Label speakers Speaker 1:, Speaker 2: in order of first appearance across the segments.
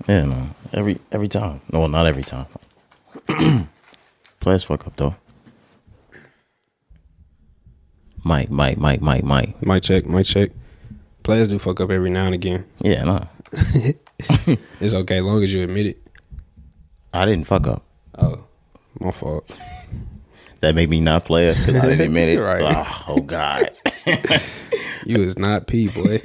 Speaker 1: Yeah, no. Every time. No, not every time. Players fuck up though. Mike.
Speaker 2: Mic check. Players do fuck up every now and again.
Speaker 1: Yeah, no.
Speaker 2: It's okay, as long as you admit it.
Speaker 1: I didn't fuck up.
Speaker 2: Oh, my fault.
Speaker 1: That made me not play it because I didn't admit it.
Speaker 2: Right.
Speaker 1: Oh God.
Speaker 2: You is not P, boy.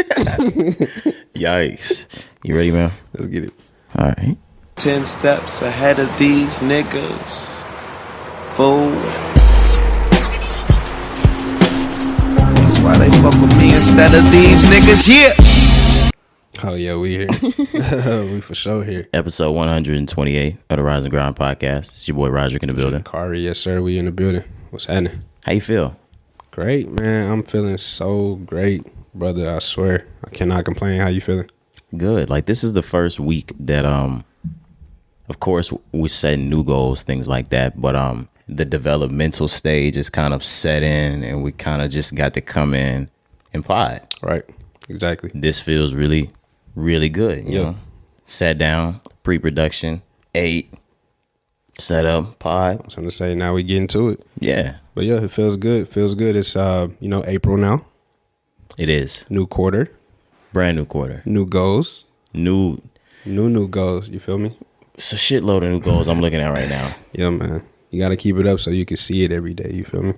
Speaker 1: Yikes. You ready, man?
Speaker 2: Let's get it.
Speaker 1: All right.
Speaker 3: 10 steps ahead of these niggas. Fool. That's why they fuck with me instead of these niggas. Yeah.
Speaker 2: Oh yeah, we here. We for sure here.
Speaker 1: Episode 128 of the Rise and Grind podcast. It's your boy Roderick in the building.
Speaker 2: Cari, yes sir. We in the building. What's happening?
Speaker 1: How you feel?
Speaker 2: Great, man. I'm feeling so great, brother. I swear, I cannot complain. How you feeling?
Speaker 1: Good. Like, this is the first week that of course we set new goals, things like that, but the developmental stage is kind of set in, and we kind of just got to come in and pod.
Speaker 2: Right. Exactly.
Speaker 1: This feels really, really good. You know, sat down, pre-production, ate, set up, pod.
Speaker 2: I was gonna say, now we getting to it.
Speaker 1: Yeah.
Speaker 2: But yeah, it feels good. Feels good. It's April now.
Speaker 1: It is.
Speaker 2: New quarter.
Speaker 1: Brand new quarter.
Speaker 2: New goals.
Speaker 1: New
Speaker 2: goals. You feel me?
Speaker 1: It's a shitload of new goals I'm looking at right now.
Speaker 2: Yeah, man. You got to keep it up so you can see it every day. You feel me?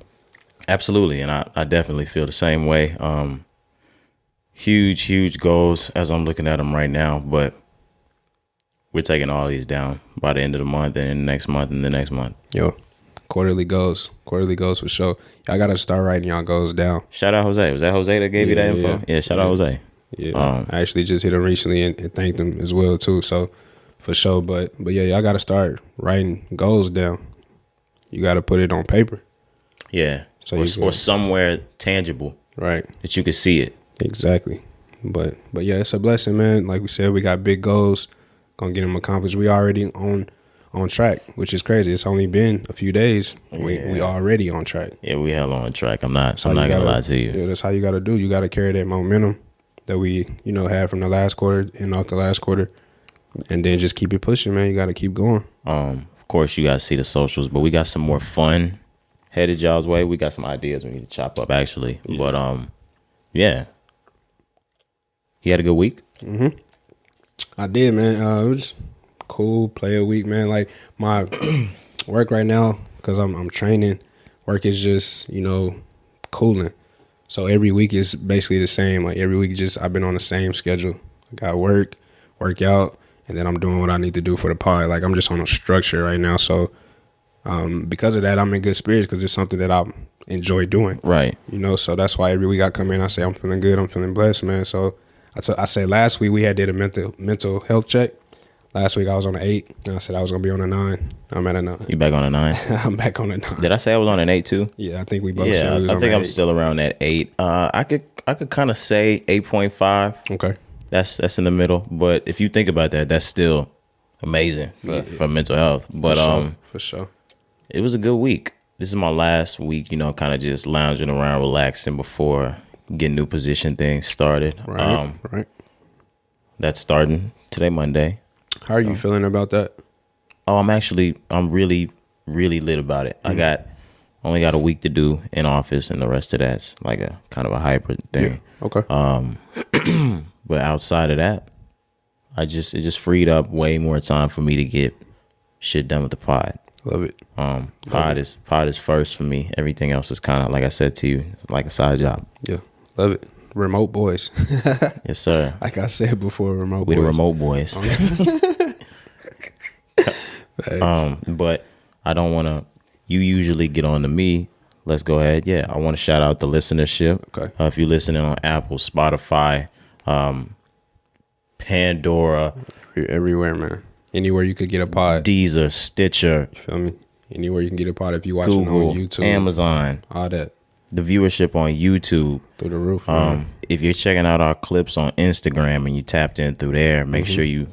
Speaker 1: Absolutely. And I definitely feel the same way. Huge goals as I'm looking at them right now. But we're taking all these down by the end of the month and the next month and the next month.
Speaker 2: Yo, quarterly goals for sure. Y'all got to start writing y'all goals down.
Speaker 1: Shout out Jose. Was that Jose that gave you that info? Yeah, shout out Jose.
Speaker 2: Yeah, I actually just hit him recently and thanked him as well too. So for sure, but yeah, y'all got to start writing goals down. You got to put it on paper.
Speaker 1: Yeah,
Speaker 2: so
Speaker 1: or somewhere tangible,
Speaker 2: right?
Speaker 1: That you can see it.
Speaker 2: Exactly. But yeah, it's a blessing, man. Like we said, we got big goals. Gonna get them accomplished. We already on track, which is crazy. It's only been a few days. We already on track.
Speaker 1: Yeah, we hell on track. I'm not gonna lie to you.
Speaker 2: Yeah, that's how you gotta do. You gotta carry that momentum that we, had from the last quarter and off the last quarter, and then just keep it pushing, man. You gotta keep going.
Speaker 1: Of course, you gotta see the socials, but we got some more fun headed y'all's way. We got some ideas we need to chop up, actually. Yeah. But yeah, you had a good week.
Speaker 2: Mm-hmm. I did, man. It was cool. Play a week, man. Like my work right now, because I'm training. Work is just cooling. So every week is basically the same. Like every week, I've been on the same schedule. I got work out, and then I'm doing what I need to do for the pod. Like I'm just on a structure right now. So because of that, I'm in good spirits because it's something that I enjoy doing.
Speaker 1: Right.
Speaker 2: So that's why every week I come in, I say I'm feeling good. I'm feeling blessed, man. So I said last week we did a mental health check. Last week I was on an 8. And I said I was gonna be on a 9. I'm at a 9.
Speaker 1: You back on a 9?
Speaker 2: I'm back on a 9.
Speaker 1: Did I say I was on an 8 too?
Speaker 2: Yeah, I think we both said we was
Speaker 1: I
Speaker 2: on
Speaker 1: think
Speaker 2: an
Speaker 1: I'm
Speaker 2: 8.
Speaker 1: still around that 8. I could kind of say 8.5.
Speaker 2: Okay.
Speaker 1: That's in the middle. But if you think about that, that's still amazing for mental health. But
Speaker 2: for sure.
Speaker 1: It was a good week. This is my last week, kind of just lounging around, relaxing before getting new position things started.
Speaker 2: Right.
Speaker 1: That's starting today, Monday.
Speaker 2: How are you feeling about that?
Speaker 1: Oh, I'm really, really lit about it.
Speaker 2: Mm-hmm.
Speaker 1: I only got a week to do in office, and the rest of that's like a kind of a hybrid thing.
Speaker 2: Yeah. Okay.
Speaker 1: But outside of that, it just freed up way more time for me to get shit done with the pod.
Speaker 2: Love it.
Speaker 1: Pod is first for me. Everything else is kind of, like I said to you, it's like a side job.
Speaker 2: Yeah. Love it. Remote boys.
Speaker 1: Yes, sir.
Speaker 2: Like I said before, remote boys.
Speaker 1: We the remote boys. But I don't want to, you usually get on to me. Let's go ahead. Yeah, I want to shout out the listenership.
Speaker 2: Okay.
Speaker 1: If you're listening on Apple, Spotify, Pandora.
Speaker 2: You're everywhere, man. Anywhere you could get a pod.
Speaker 1: Deezer, Stitcher.
Speaker 2: You feel me? Anywhere you can get a pod if you watching
Speaker 1: Google,
Speaker 2: on YouTube.
Speaker 1: Amazon.
Speaker 2: All that.
Speaker 1: The viewership on YouTube.
Speaker 2: Through the roof.
Speaker 1: If you're checking out our clips on Instagram and you tapped in through there, make sure you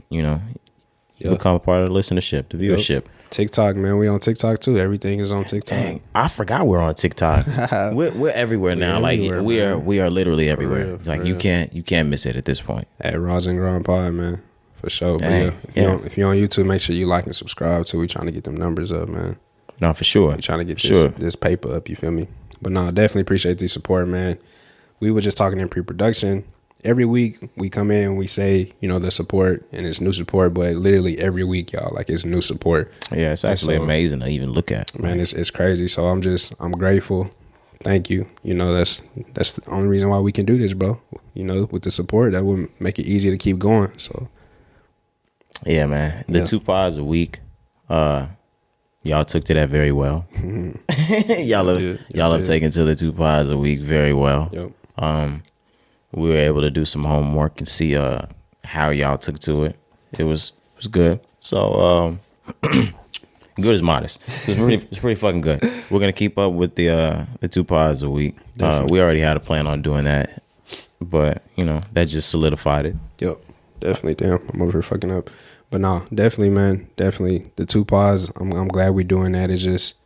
Speaker 1: become a part of the listenership, the viewership.
Speaker 2: TikTok, man. We on TikTok too. Everything is on TikTok.
Speaker 1: Dang, I forgot we're on TikTok. we're everywhere now. We are literally everywhere.
Speaker 2: For real.
Speaker 1: You can't miss it at this point.
Speaker 2: At Rise and Grind Pod, man. For sure.
Speaker 1: Dang.
Speaker 2: But yeah, if you're on YouTube, make sure you like and subscribe too. We trying to get them numbers up, man.
Speaker 1: No, for sure.
Speaker 2: We trying to get this paper up, you feel me? But no, definitely appreciate the support, man. We were just talking in pre-production. Every week we come in and we say, you know, the support, and it's new support, but literally every week, y'all, like it's new support.
Speaker 1: Yeah, it's actually amazing to even look at.
Speaker 2: Man, it's crazy. So I'm grateful. Thank you. You know, that's the only reason why we can do this, bro. You know, with the support, that would make it easy to keep going. So
Speaker 1: yeah, man. The 2 pods a week. Y'all took to that very well. y'all have taken to the 2 pods a week very well.
Speaker 2: Yep.
Speaker 1: We were able to do some homework and see how y'all took to it. It was good. So good is modest. It's pretty fucking good. We're gonna keep up with the 2 pods a week. We already had a plan on doing that, but you know that just solidified it.
Speaker 2: Yep, definitely. Damn, I'm over here fucking up. But no, definitely, man. Definitely the 2 pods. I'm glad we're doing that. It's just,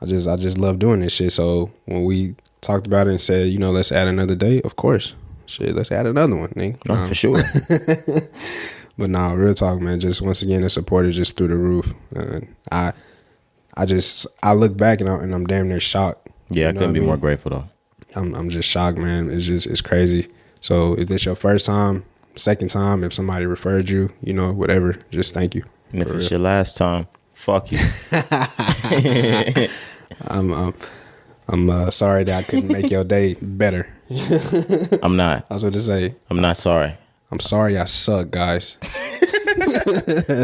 Speaker 2: I just love doing this shit. So when we talked about it and said, you know, let's add another day, of course. Shit, let's add another one, nigga.
Speaker 1: No, for sure.
Speaker 2: But no, real talk, man. Just once again, the support is just through the roof. I look back and I'm damn near shocked.
Speaker 1: Yeah, I couldn't be more grateful though. I'm
Speaker 2: just shocked, man. It's crazy. So if it's your first time, second time, if somebody referred you, you know, whatever, just thank you.
Speaker 1: And if it's your last time, fuck you.
Speaker 2: I'm sorry that I couldn't make your day better.
Speaker 1: I'm not.
Speaker 2: I was about to say.
Speaker 1: I'm not sorry.
Speaker 2: I'm sorry I suck, guys.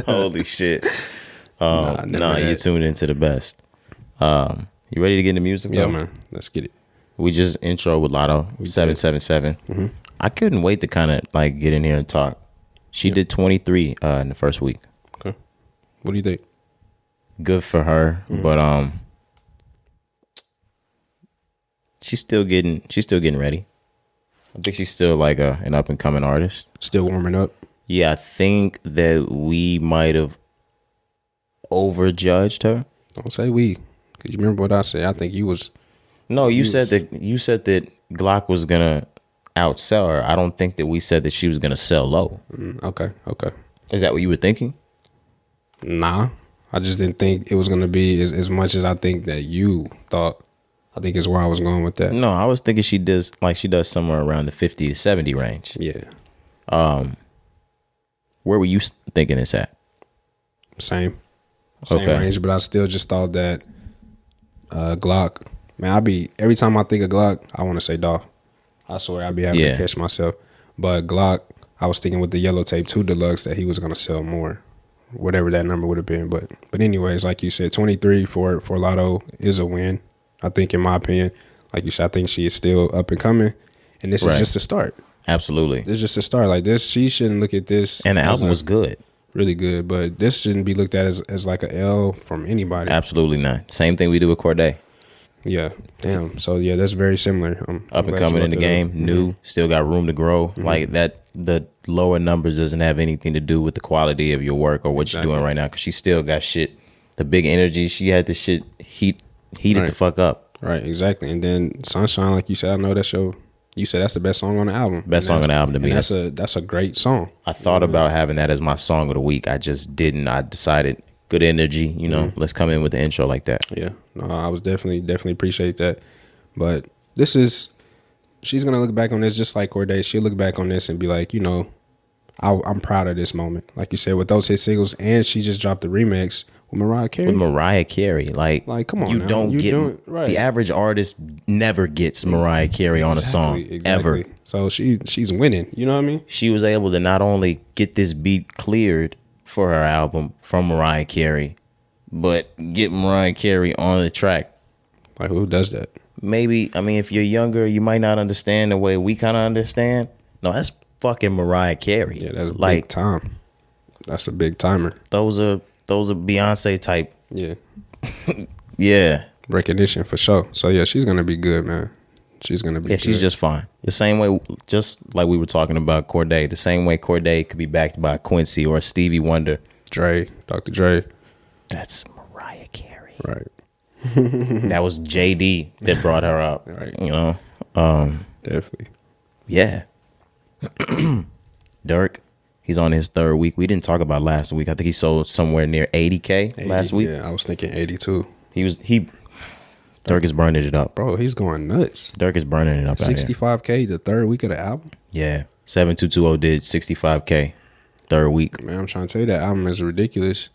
Speaker 1: Holy shit. You tuned into the best. You ready to get into music?
Speaker 2: Yeah, man. Let's get it.
Speaker 1: We just intro with Latto, 777. Mm-hmm. I couldn't wait to kind of like get in here and talk. She did 23 in the first week.
Speaker 2: Okay. What do you think?
Speaker 1: Good for her, but she's still getting ready. I think she's still like an up and coming artist.
Speaker 2: Still warming up.
Speaker 1: Yeah, I think that we might have overjudged her.
Speaker 2: Don't say we, because you remember what I said. I think you was.
Speaker 1: No, you said that Glock was gonna outsell her. I don't think that we said that she was gonna sell low.
Speaker 2: Okay.
Speaker 1: Is that what you were thinking?
Speaker 2: Nah, I just didn't think it was gonna be as much as I think that you thought. I think is where I was going with that.
Speaker 1: No, I was thinking she does somewhere around the 50 to 70 range.
Speaker 2: Yeah.
Speaker 1: Where were you thinking it's at?
Speaker 2: Same
Speaker 1: Okay.
Speaker 2: range, but I still just thought that Glock. Man, every time I think of Glock, I want to say Dolph. I swear I be having to catch myself. But Glock, I was thinking with the Yellow Tape 2 Deluxe that he was gonna sell more, whatever that number would have been. But anyways, like you said, 23 for Latto is a win. I think, in my opinion, like you said, I think she is still up and coming, and this is just a start.
Speaker 1: Absolutely,
Speaker 2: this is just a start. Like this, she shouldn't look at this.
Speaker 1: And the album was good,
Speaker 2: really good, but this shouldn't be looked at as like a L from anybody.
Speaker 1: Absolutely not. Same thing we do with Corday.
Speaker 2: Yeah, damn. So yeah, that's very similar.
Speaker 1: Up and coming in the game, new, still got room to grow. Like that, the lower numbers doesn't have anything to do with the quality of your work or what you're doing right now, because she still got shit. The big energy, she had the shit heated the fuck up.
Speaker 2: Right, exactly. And then Sunshine, like you said, I know that's you said that's the best song on the album.
Speaker 1: Best song on the album to me.
Speaker 2: That's a great song.
Speaker 1: I thought about having that as my song of the week. I just didn't. I decided good energy, you know, let's come in with the intro like that.
Speaker 2: Yeah. No, I was definitely appreciate that. But she's going to look back on this just like Corday. She'll look back on this and be like, you know, I'm proud of this moment. Like you said, with those hit singles, and she just dropped the remix with Mariah Carey. Like come on,
Speaker 1: the average artist never gets Mariah Carey on a song ever.
Speaker 2: So she's winning. You know what I mean?
Speaker 1: She was able to not only get this beat cleared for her album from Mariah Carey, but get Mariah Carey on the track.
Speaker 2: Like, who does that?
Speaker 1: Maybe, I mean, if you're younger, you might not understand the way we kind of understand. No, that's fucking Mariah Carey.
Speaker 2: Yeah, that's like big time. That's a big timer.
Speaker 1: Those are Beyonce type.
Speaker 2: Yeah.
Speaker 1: Yeah.
Speaker 2: Recognition for sure. So yeah, she's gonna be good, man. She's gonna be.
Speaker 1: Yeah, she's just fine. The same way, just like we were talking about Corday. The same way Corday could be backed by Quincy or Stevie Wonder.
Speaker 2: Dr. Dre.
Speaker 1: That's Mariah Carey.
Speaker 2: Right.
Speaker 1: That was JD that brought her up.
Speaker 2: Right.
Speaker 1: You know.
Speaker 2: Definitely.
Speaker 1: Yeah. Durk. He's on his third week. We didn't talk about last week. I think he sold somewhere near 80K last week.
Speaker 2: Yeah, I was thinking 82.
Speaker 1: Durk is burning it up.
Speaker 2: Bro, he's going nuts.
Speaker 1: Durk is burning it up.
Speaker 2: 65K the third week of the album?
Speaker 1: Yeah. 7220 did 65K third week.
Speaker 2: Man, I'm trying to tell you that album is ridiculous.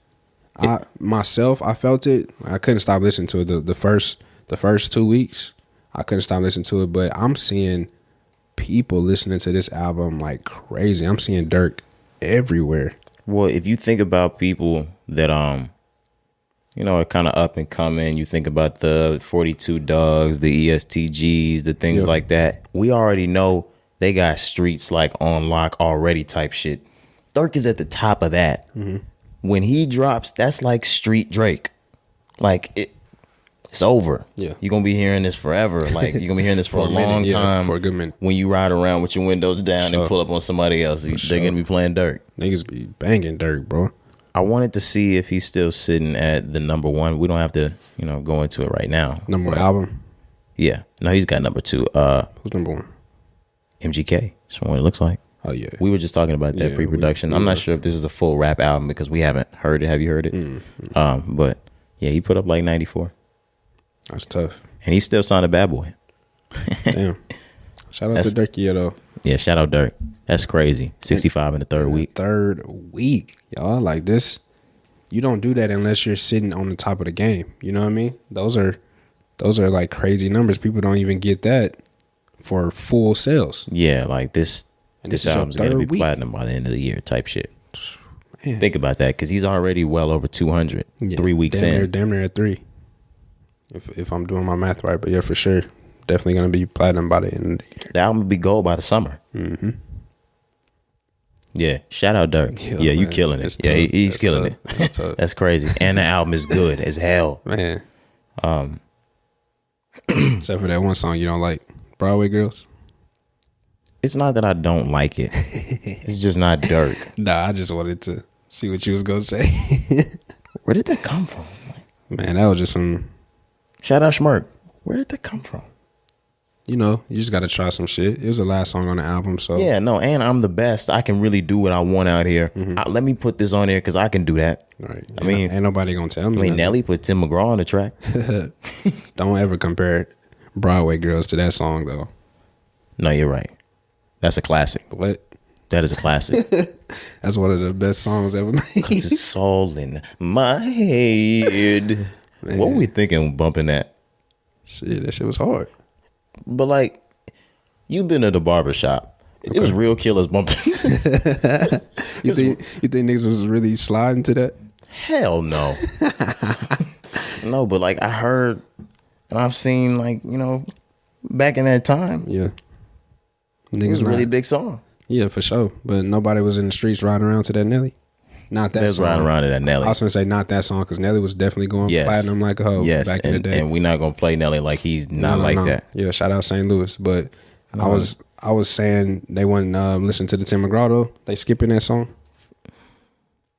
Speaker 2: I felt it. I couldn't stop listening to it the first 2 weeks. I couldn't stop listening to it, but I'm seeing people listening to this album like crazy. I'm seeing Durk everywhere.
Speaker 1: Well, if you think about people that are kind of up and coming, you think about the 42 Duggs, the EST Gees, the things like that. We already know they got streets like on lock already type shit. Durk is at the top of that. Mm-hmm. When he drops, that's like street Drake. Like it's over. Yeah, you're gonna be hearing this forever. Like you're gonna be hearing this for a long time.
Speaker 2: For a good minute.
Speaker 1: When you ride around with your windows down and pull up on somebody else, they're gonna be playing Durk.
Speaker 2: Niggas be banging Durk, bro.
Speaker 1: I wanted to see if he's still sitting at the number one. We don't have to, go into it right now.
Speaker 2: Number one album?
Speaker 1: Yeah. No, he's got number two.
Speaker 2: Who's number one?
Speaker 1: MGK. That's what it looks like.
Speaker 2: Oh, yeah.
Speaker 1: We were just talking about that pre-production. I'm not sure if this is a full rap album because we haven't heard it. Have you heard it? Mm-hmm. But, yeah, he put up like 94.
Speaker 2: That's tough.
Speaker 1: And he still signed a Bad Boy.
Speaker 2: Damn. Shout out to Durk, though.
Speaker 1: Yeah, shout out Durk. That's crazy. 65 in the third week.
Speaker 2: Third week. Y'all, like this, you don't do that unless you're sitting on the top of the game. You know what I mean? Those are like crazy numbers. People don't even get that for full sales.
Speaker 1: Yeah, like this album's going to be platinum by the end of the year type shit. Man. Think about that because he's already well over 200 3 weeks in.
Speaker 2: Damn near at 3. If I'm doing my math right. But yeah, for sure. Definitely going to be platinum by the end of the year.
Speaker 1: The album will be gold by the summer.
Speaker 2: Mm-hmm.
Speaker 1: Yeah, shout out Durk. Yeah, you killing it. Yeah, he's killing it. That's crazy. And the album is good as hell.
Speaker 2: Man. Except for that one song you don't like, Broadway Girls.
Speaker 1: It's not that I don't like it. It's just not Durk.
Speaker 2: Nah, I just wanted to see what you was going to say.
Speaker 1: Where did that come from?
Speaker 2: Man, that was just some...
Speaker 1: Shout out Schmirk. Where did that come from?
Speaker 2: You just got to try some shit. It was the last song on the album, so...
Speaker 1: Yeah, no, and I'm the best. I can really do what I want out here. Mm-hmm. Let me put this on there because I can do that.
Speaker 2: Right. I mean... Ain't nobody going to tell me.
Speaker 1: I mean, Nelly put Tim McGraw on the track.
Speaker 2: Don't ever compare Broadway Girls to that song, though.
Speaker 1: No, you're right. That's a classic.
Speaker 2: What?
Speaker 1: That is a classic.
Speaker 2: That's one of the best songs ever made.
Speaker 1: Because it's all in my head. Man. What were we thinking bumping that?
Speaker 2: Shit, that shit was hard.
Speaker 1: But like, you've been at the barbershop. Okay. It was real killers bumping.
Speaker 2: you think niggas was really sliding to that?
Speaker 1: Hell no. No, but like I heard and I've seen like, back in that time.
Speaker 2: Yeah.
Speaker 1: Niggas, it was a really big song.
Speaker 2: Yeah, for sure. But nobody was in the streets riding around to that Nelly. Not that song.
Speaker 1: Riding around to that Nelly.
Speaker 2: I was going to say not that song because Nelly was definitely going platinum like a hoe back in the day.
Speaker 1: And we're not going to play Nelly like he's not that.
Speaker 2: Yeah, shout out St. Louis. But I was saying they wouldn't listen to the Tim McGraw though. They skipping that song.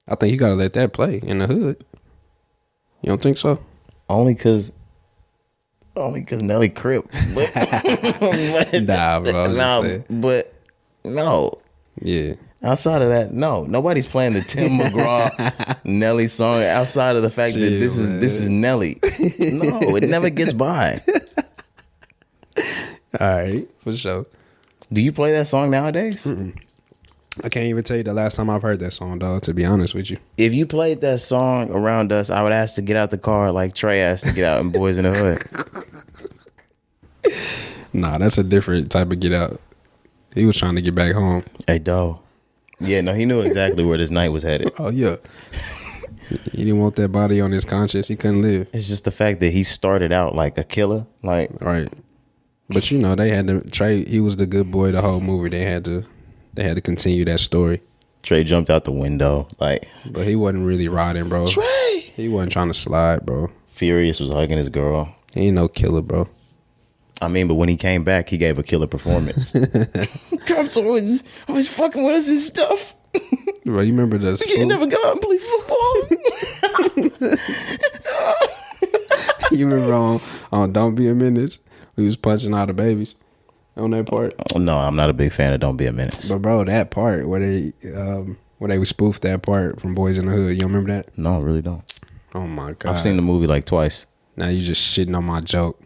Speaker 2: I think you got to let that play in the hood. You don't think so?
Speaker 1: Only because Nelly Crip.
Speaker 2: Nah, bro.
Speaker 1: But no.
Speaker 2: Yeah.
Speaker 1: Outside of that, no. Nobody's playing the Tim McGraw Nelly song outside of the fact that this is Nelly. No, it never gets by.
Speaker 2: All right, for sure.
Speaker 1: Do you play that song nowadays?
Speaker 2: Mm-mm. I can't even tell you the last time I've heard that song, dog, to be honest with you.
Speaker 1: If you played that song around us, I would ask to get out the car like Trey asked to get out in Boys in the Hood.
Speaker 2: Nah, that's a different type of get out. He was trying to get back home.
Speaker 1: Hey, dog. Yeah, no, he knew exactly where this night was headed.
Speaker 2: Oh, yeah. He didn't want that body on his conscience. He couldn't live.
Speaker 1: It's just the fact that he started out like a killer. Like,
Speaker 2: right. But, they had to... Trey, he was the good boy the whole movie. They had to continue that story.
Speaker 1: Trey jumped out the window. But
Speaker 2: he wasn't really riding, bro.
Speaker 1: Trey!
Speaker 2: He wasn't trying to slide, bro.
Speaker 1: Furious was hugging his girl.
Speaker 2: He ain't no killer, bro.
Speaker 1: I mean, but when he came back, he gave a killer performance. Cops always fucking with us and stuff.
Speaker 2: Bro, you remember the
Speaker 1: school? You never go out and play football.
Speaker 2: You remember on Don't Be a Menace? We was punching all the babies on that part.
Speaker 1: No, I'm not a big fan of Don't Be a Menace.
Speaker 2: But bro, that part where they Where they would spoof that part from Boys in the Hood. You remember that?
Speaker 1: No, I really don't.
Speaker 2: Oh my God.
Speaker 1: I've seen the movie like twice.
Speaker 2: Now you just shitting on my joke.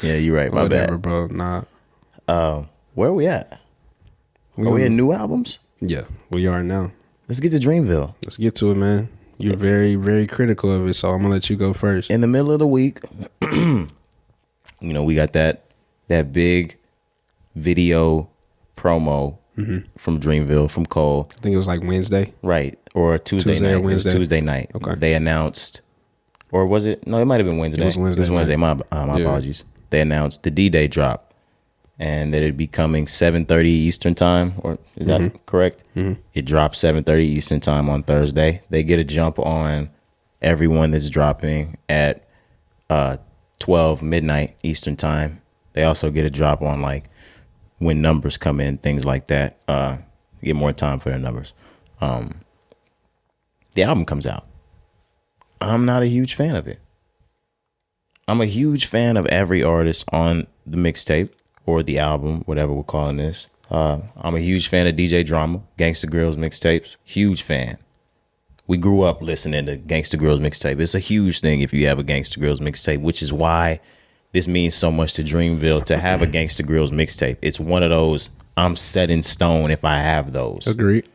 Speaker 1: Yeah, you're right. My
Speaker 2: Whatever,
Speaker 1: bad.
Speaker 2: bro. Nah.
Speaker 1: Where are we at? Are we at new albums?
Speaker 2: Yeah, we are now.
Speaker 1: Let's get to Dreamville.
Speaker 2: Let's get to it, man. You're very, very critical of it, so I'm gonna let you go first.
Speaker 1: In the middle of the week, we got that big video promo from Dreamville from Cole.
Speaker 2: I think it was like Wednesday.
Speaker 1: Right. Or Tuesday night.
Speaker 2: Or Wednesday.
Speaker 1: It was Tuesday night.
Speaker 2: Okay.
Speaker 1: They announced, or was it? No, it might have been Wednesday.
Speaker 2: It was Wednesday.
Speaker 1: My apologies. They announced the D-Day drop, and that it'd be coming 7:30 Eastern time, or is that correct? Mm-hmm. It drops 7:30 Eastern time on Thursday. They get a jump on everyone that's dropping at 12 midnight Eastern time. They also get a drop on like when numbers come in, things like that. Get more time for their numbers. The album comes out. I'm not a huge fan of it. I'm a huge fan of every artist on the mixtape or the album, whatever we're calling this. I'm a huge fan of DJ Drama, Gangsta Grillz Mixtapes. Huge fan. We grew up listening to Gangsta Grillz Mixtape. It's a huge thing if you have a Gangsta Grillz Mixtape, which is why this means so much to Dreamville to have a Gangsta Grillz Mixtape. It's one of those, I'm set in stone if I have those.
Speaker 2: Agreed.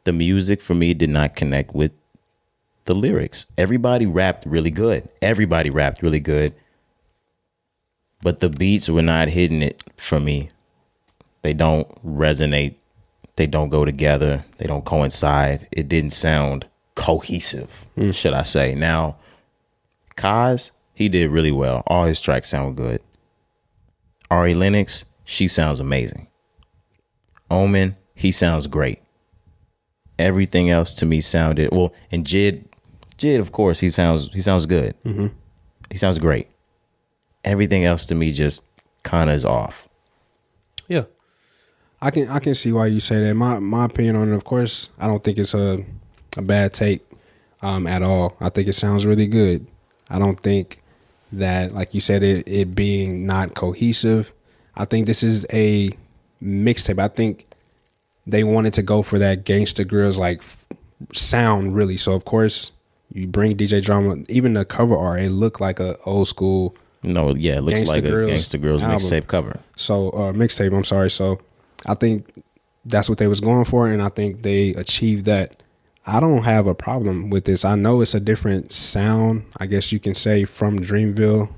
Speaker 1: The music for me did not connect with the lyrics. Everybody rapped really good. But the beats were not hitting it for me. They don't resonate. They don't go together. They don't coincide. It didn't sound cohesive, should I say. Now, Kaz, he did really well. All his tracks sound good. Ari Lennox, she sounds amazing. Omen, he sounds great. Everything else to me sounded well, and Jid, of course, he sounds good. Mm-hmm. He sounds great. Everything else to me just kind of is off.
Speaker 2: Yeah, I can see why you say that. My opinion on it, of course, I don't think it's a bad take at all. I think it sounds really good. I don't think that, like you said, it being not cohesive. I think this is a mixtape. I think they wanted to go for that Gangsta Grillz like sound, really. So of course you bring DJ Drama. Even the cover art, it looked like a old school.
Speaker 1: No, yeah, it looks
Speaker 2: Gangsta
Speaker 1: like
Speaker 2: Grillz
Speaker 1: a Gangsta Grillz mixtape cover.
Speaker 2: So mixtape. I'm sorry. So I think that's what they was going for, and I think they achieved that. I don't have a problem with this. I know it's a different sound, I guess you can say, from Dreamville.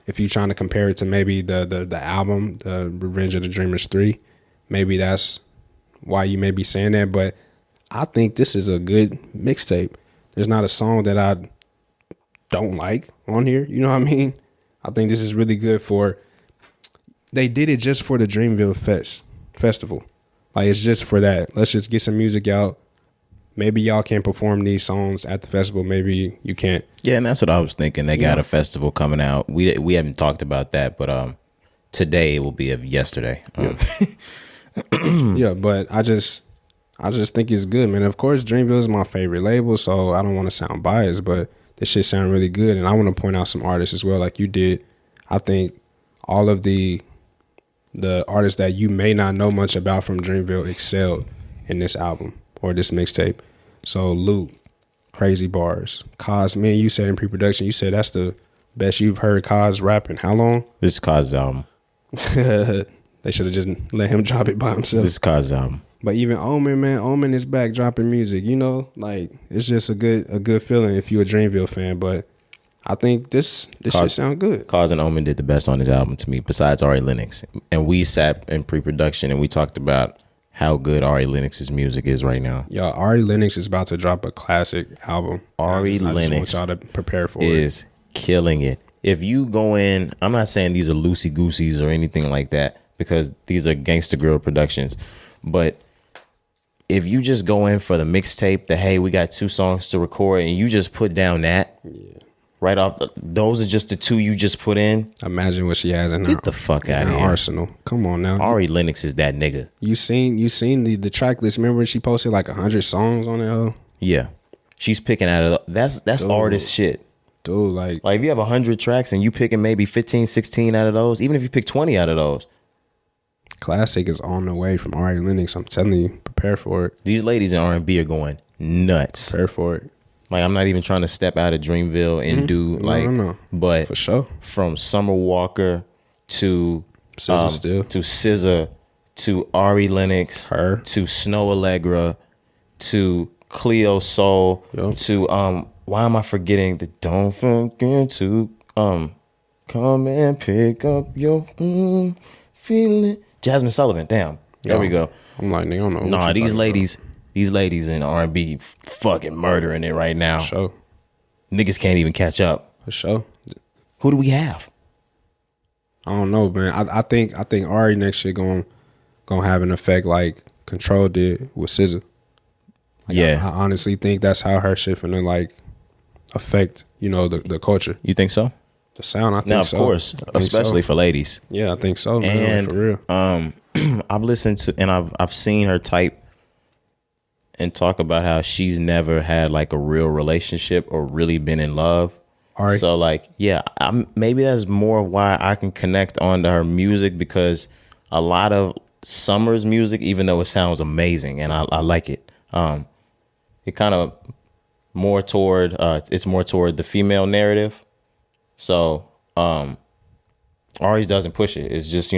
Speaker 2: If you're trying to compare it to maybe the album, the Revenge of the Dreamers 3, maybe that's why you may be saying that. But I think this is a good mixtape. There's not a song that I don't like on here. You know what I mean? I think this is really good for. They did it just for the Dreamville festival. Like, it's just for that. Let's just get some music out. Maybe y'all can't perform these songs at the festival. Maybe you can't.
Speaker 1: Yeah, and that's what I was thinking. They got a festival coming out. We haven't talked about that, but today will be of yesterday.
Speaker 2: Yeah, but I just think it's good, man. Of course, Dreamville is my favorite label, so I don't want to sound biased, but this shit sound really good. And I want to point out some artists as well, like you did. I think all of the artists that you may not know much about from Dreamville excelled in this album or this mixtape. So Luke, crazy bars. Kaz, man, you said in pre-production, you said that's the best you've heard Kaz rapping. How long?
Speaker 1: This is Kaz's album.
Speaker 2: They should have just let him drop it by himself.
Speaker 1: This is Kaz's album.
Speaker 2: But even Omen, man, Omen is back dropping music. You know, like, it's just a good feeling if you're a Dreamville fan. But I think this shit sound good.
Speaker 1: Kaz and Omen did the best on his album to me, besides Ari Lennox. And we sat in pre-production and we talked about how good Ari Lennox's music is right now.
Speaker 2: Y'all, Ari Lennox is about to drop a classic album.
Speaker 1: Ari Lennox
Speaker 2: I just want y'all to prepare for
Speaker 1: is killing it. If you go in, I'm not saying these are loosey-gooseys or anything like that, because these are Gangsta Grillz productions. But if you just go in for the mixtape, hey, we got 2 songs to record, and you just put down that, right off, those are just the 2 you just put in.
Speaker 2: Imagine what she has in
Speaker 1: Get the fuck out of here.
Speaker 2: Arsenal. Come on now.
Speaker 1: Ari Lennox is that nigga.
Speaker 2: You seen the track list? Remember when she posted like 100 songs on it?
Speaker 1: Yeah. She's picking out of that's artist shit.
Speaker 2: Dude, like
Speaker 1: if you have 100 tracks and you picking maybe 15, 16 out of those, even if you pick 20 out of those,
Speaker 2: Classic is on the way from Ari Lennox. I'm telling you, prepare for it.
Speaker 1: These ladies in R&B are going nuts.
Speaker 2: Prepare for it.
Speaker 1: Like, I'm not even trying to step out of Dreamville and do like,
Speaker 2: No.
Speaker 1: but
Speaker 2: For sure.
Speaker 1: from Summer Walker to
Speaker 2: SZA
Speaker 1: to Ari Lennox,
Speaker 2: Her.
Speaker 1: to Snow Allegra, to Cleo Soul,
Speaker 2: Yep.
Speaker 1: to why am I forgetting the don't forget to come and pick up your feeling. Jasmine Sullivan, damn. There we go.
Speaker 2: I'm like, nigga, I don't know. What
Speaker 1: Nah,
Speaker 2: you
Speaker 1: these
Speaker 2: talking
Speaker 1: ladies in R&B fucking murdering it right now.
Speaker 2: about. For sure.
Speaker 1: Niggas can't even catch up.
Speaker 2: For sure.
Speaker 1: Who do we have?
Speaker 2: I don't know, man. I think Ari next year gonna have an effect like Control did with SZA. Like,
Speaker 1: Yeah.
Speaker 2: I honestly think that's how her shit finna like affect, the culture.
Speaker 1: You think so?
Speaker 2: The sound, I think
Speaker 1: Now, of
Speaker 2: so.
Speaker 1: course,
Speaker 2: I think
Speaker 1: especially
Speaker 2: so.
Speaker 1: for ladies.
Speaker 2: Yeah, I think so, man.
Speaker 1: And
Speaker 2: For real.
Speaker 1: I've listened to and I've seen her type and talk about how she's never had like a real relationship or really been in love.
Speaker 2: Ari.
Speaker 1: So like, yeah, maybe that's more why I can connect onto her music, because a lot of Summer's music, even though it sounds amazing and I like it, it kind of more toward it's more toward the female narrative. So Ari's doesn't push it. It's just,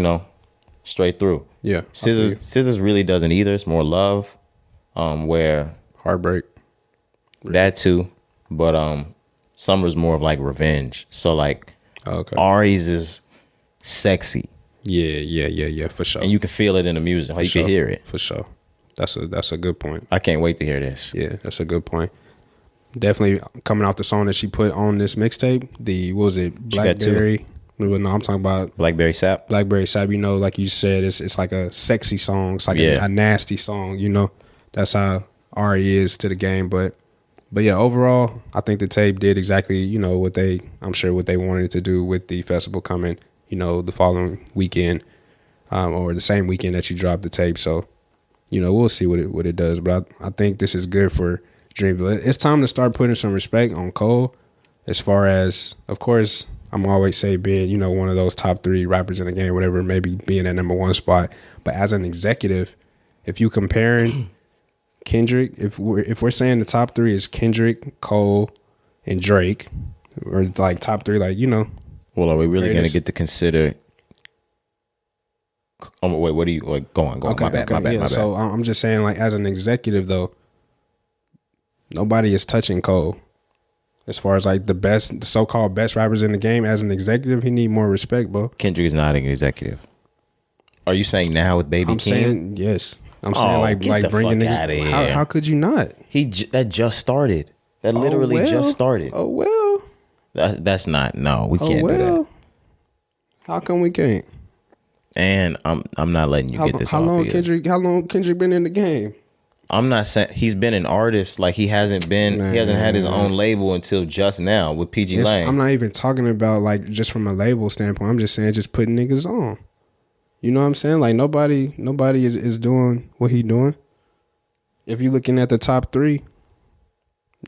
Speaker 1: straight through.
Speaker 2: Yeah.
Speaker 1: SZA's really doesn't either. It's more love, where
Speaker 2: Heartbreak.
Speaker 1: that too, but Summer's more of like revenge. So like
Speaker 2: Okay.
Speaker 1: Ari's is sexy,
Speaker 2: Yeah, for sure.
Speaker 1: and you can feel it in the music. Like, you can hear it.
Speaker 2: For sure. That's a good point.
Speaker 1: I can't wait to hear this.
Speaker 2: Yeah, that's a good point. Definitely coming off the song that she put on this mixtape, what was it,
Speaker 1: got two.
Speaker 2: Blackberry? No, I'm talking about
Speaker 1: Blackberry Sap.
Speaker 2: Blackberry Sap. Like you said, it's like a sexy song. It's like
Speaker 1: Yeah.
Speaker 2: a nasty song. That's how Ari is to the game. But yeah, overall, I think the tape did exactly what they wanted it to do with the festival coming the following weekend, or the same weekend that you dropped the tape. So we'll see what it does. But I think this is good for Dreamville. It's time to start putting some respect on Cole, as far as, of course, I'm always say being, one of those top 3 rappers in the game, whatever, maybe being at number 1 spot. But as an executive, if you comparing Kendrick, if we're saying the top 3 is Kendrick, Cole, and Drake, or like top 3, like,
Speaker 1: Well, are we really going to
Speaker 2: Greatest.
Speaker 1: get to consider? Oh wait, what do you like? Go on.
Speaker 2: Okay,
Speaker 1: My bad.
Speaker 2: yeah, so I'm just saying, like, as an executive though, nobody is touching Cole. As far as like the so-called best rappers in the game, as an executive, he need more respect, bro.
Speaker 1: Kendrick is not an executive. Are you saying now with Baby
Speaker 2: I'm
Speaker 1: King?
Speaker 2: saying yes. I'm saying
Speaker 1: get the
Speaker 2: bringing
Speaker 1: fuck
Speaker 2: niggas.
Speaker 1: outta here.
Speaker 2: How could you not?
Speaker 1: That just started. That literally just started.
Speaker 2: Oh well.
Speaker 1: That's not. No, we can't do that.
Speaker 2: How come we can't?
Speaker 1: And I'm not letting you get this
Speaker 2: how
Speaker 1: off
Speaker 2: long
Speaker 1: either.
Speaker 2: How long Kendrick been in the game?
Speaker 1: I'm not saying he's been an artist. Like, he hasn't had his own label until just now with PG Lane.
Speaker 2: I'm not even talking about like just from a label standpoint. I'm just saying just putting niggas on. You know what I'm saying? Like nobody is doing what he doing. If you're looking at the top 3,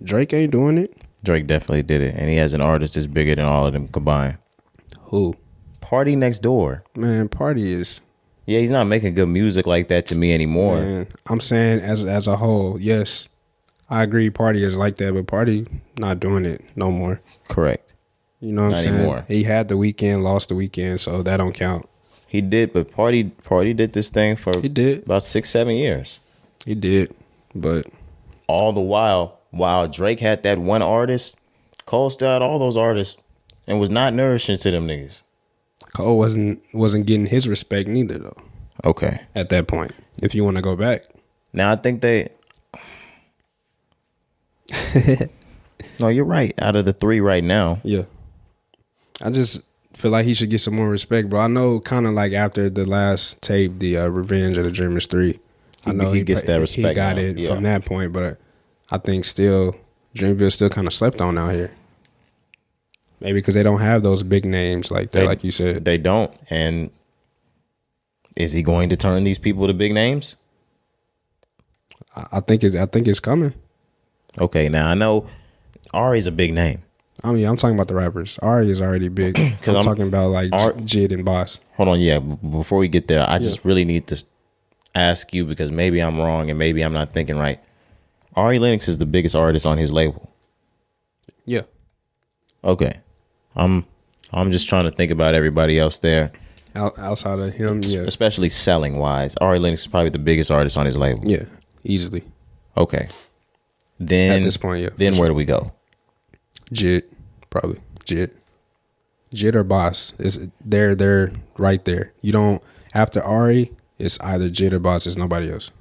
Speaker 2: Drake ain't doing it.
Speaker 1: Drake definitely did it, and he has an artist that's bigger than all of them combined.
Speaker 2: Who?
Speaker 1: Party Next Door.
Speaker 2: Man, Party is.
Speaker 1: Yeah, he's not making good music like that to me anymore.
Speaker 2: Man, I'm saying as a whole, yes, I agree. Party is like that, but Party not doing it no more.
Speaker 1: Correct.
Speaker 2: You know what I'm
Speaker 1: Not
Speaker 2: saying?
Speaker 1: anymore.
Speaker 2: He had the weekend, lost the weekend, so that don't count.
Speaker 1: He did, but Party did this thing for
Speaker 2: He did.
Speaker 1: about 6-7 years.
Speaker 2: He did, but
Speaker 1: All the while Drake had that one artist, Cole still had all those artists and was not nourishing to them niggas.
Speaker 2: Cole wasn't getting his respect neither though.
Speaker 1: Okay.
Speaker 2: At that point, if you want to go back,
Speaker 1: Now I think no, you're right. Out of the 3 right now,
Speaker 2: yeah. I just feel like he should get some more respect, bro. I know, kind of like after the last tape, the Revenge of the Dreamers 3. I know
Speaker 1: he gets that respect
Speaker 2: He got
Speaker 1: now.
Speaker 2: it
Speaker 1: Yeah.
Speaker 2: from that point, but I think still Dreamville still kind of slept on out here. Maybe because they don't have those big names like that, like you said.
Speaker 1: they don't. And is he going to turn these people to big names?
Speaker 2: I think it's coming.
Speaker 1: Okay, now I know Ari's a big name.
Speaker 2: I mean, I'm talking about the rappers. Ari is already big. I'm talking about like Jid and Boss.
Speaker 1: Hold on, yeah. Before we get there, I just really need to ask you, because maybe I'm wrong and maybe I'm not thinking right. Ari Lennox is the biggest artist on his label.
Speaker 2: Yeah.
Speaker 1: Okay. I'm just trying to think about everybody else there.
Speaker 2: Outside of him, yeah.
Speaker 1: Especially selling wise. Ari Lennox is probably the biggest artist on his label.
Speaker 2: Yeah, easily.
Speaker 1: Okay. Then
Speaker 2: at this point, yeah.
Speaker 1: Then where do we go?
Speaker 2: Jid, probably. Jid or Boss. They're right there. You don't, after Ari, it's either Jid or Boss. It's nobody else.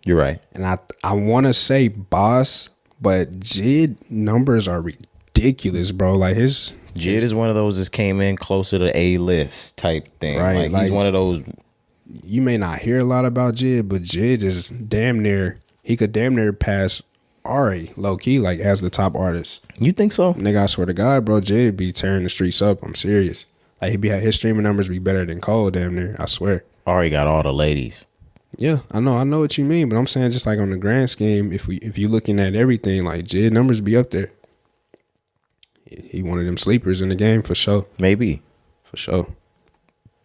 Speaker 1: You're right.
Speaker 2: And I want to say Boss, but Jid numbers are ridiculous, bro. Like his
Speaker 1: Jid is one of those that came in closer to A-list type thing.
Speaker 2: Right.
Speaker 1: Like he's one of those.
Speaker 2: You may not hear a lot about Jid, but Jid is damn near, he could damn near pass Ari, low key, like as the top artist.
Speaker 1: You think so?
Speaker 2: Nigga, I swear to God, bro, Jid be tearing the streets up. I'm serious. Like his streaming numbers be better than Cole, damn near. I swear.
Speaker 1: Ari got all the ladies.
Speaker 2: Yeah, I know what you mean, but I'm saying just like on the grand scheme, if you looking at everything, like Jid numbers be up there. He one of them sleepers in the game for sure.
Speaker 1: Maybe.
Speaker 2: For sure.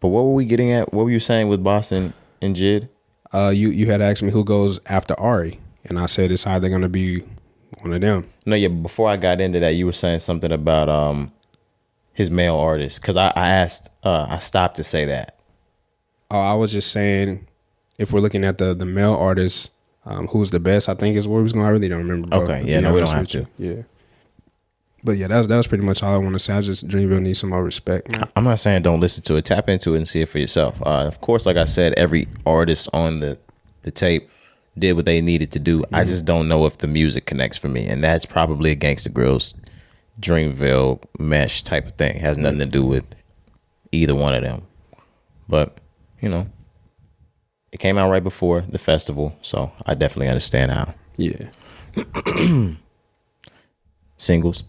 Speaker 1: But what were we getting at? What were you saying with Boston and Jid?
Speaker 2: You had asked me who goes after Ari, and I said it's either gonna be one of them.
Speaker 1: No, yeah. Before I got into that, you were saying something about his male artists, because I asked, I stopped to say that.
Speaker 2: Oh, I was just saying, if we're looking at the male artists, who's the best? I think is where we was going. I really don't remember. Bro.
Speaker 1: Okay, yeah, no, we don't have to.
Speaker 2: Yeah. But yeah, that was pretty much all I want to say. I just Dreamville needs some more respect, man.
Speaker 1: I'm not saying don't listen to it. Tap into it and see it for yourself. Of course, like I said, every artist on the tape did what they needed to do. I just don't know if the music connects for me, and that's probably a Gangsta Grillz, Dreamville mesh type of thing. It has nothing to do with either one of them. But you know, it came out right before the festival, so I definitely understand how.
Speaker 2: Yeah.
Speaker 1: Singles.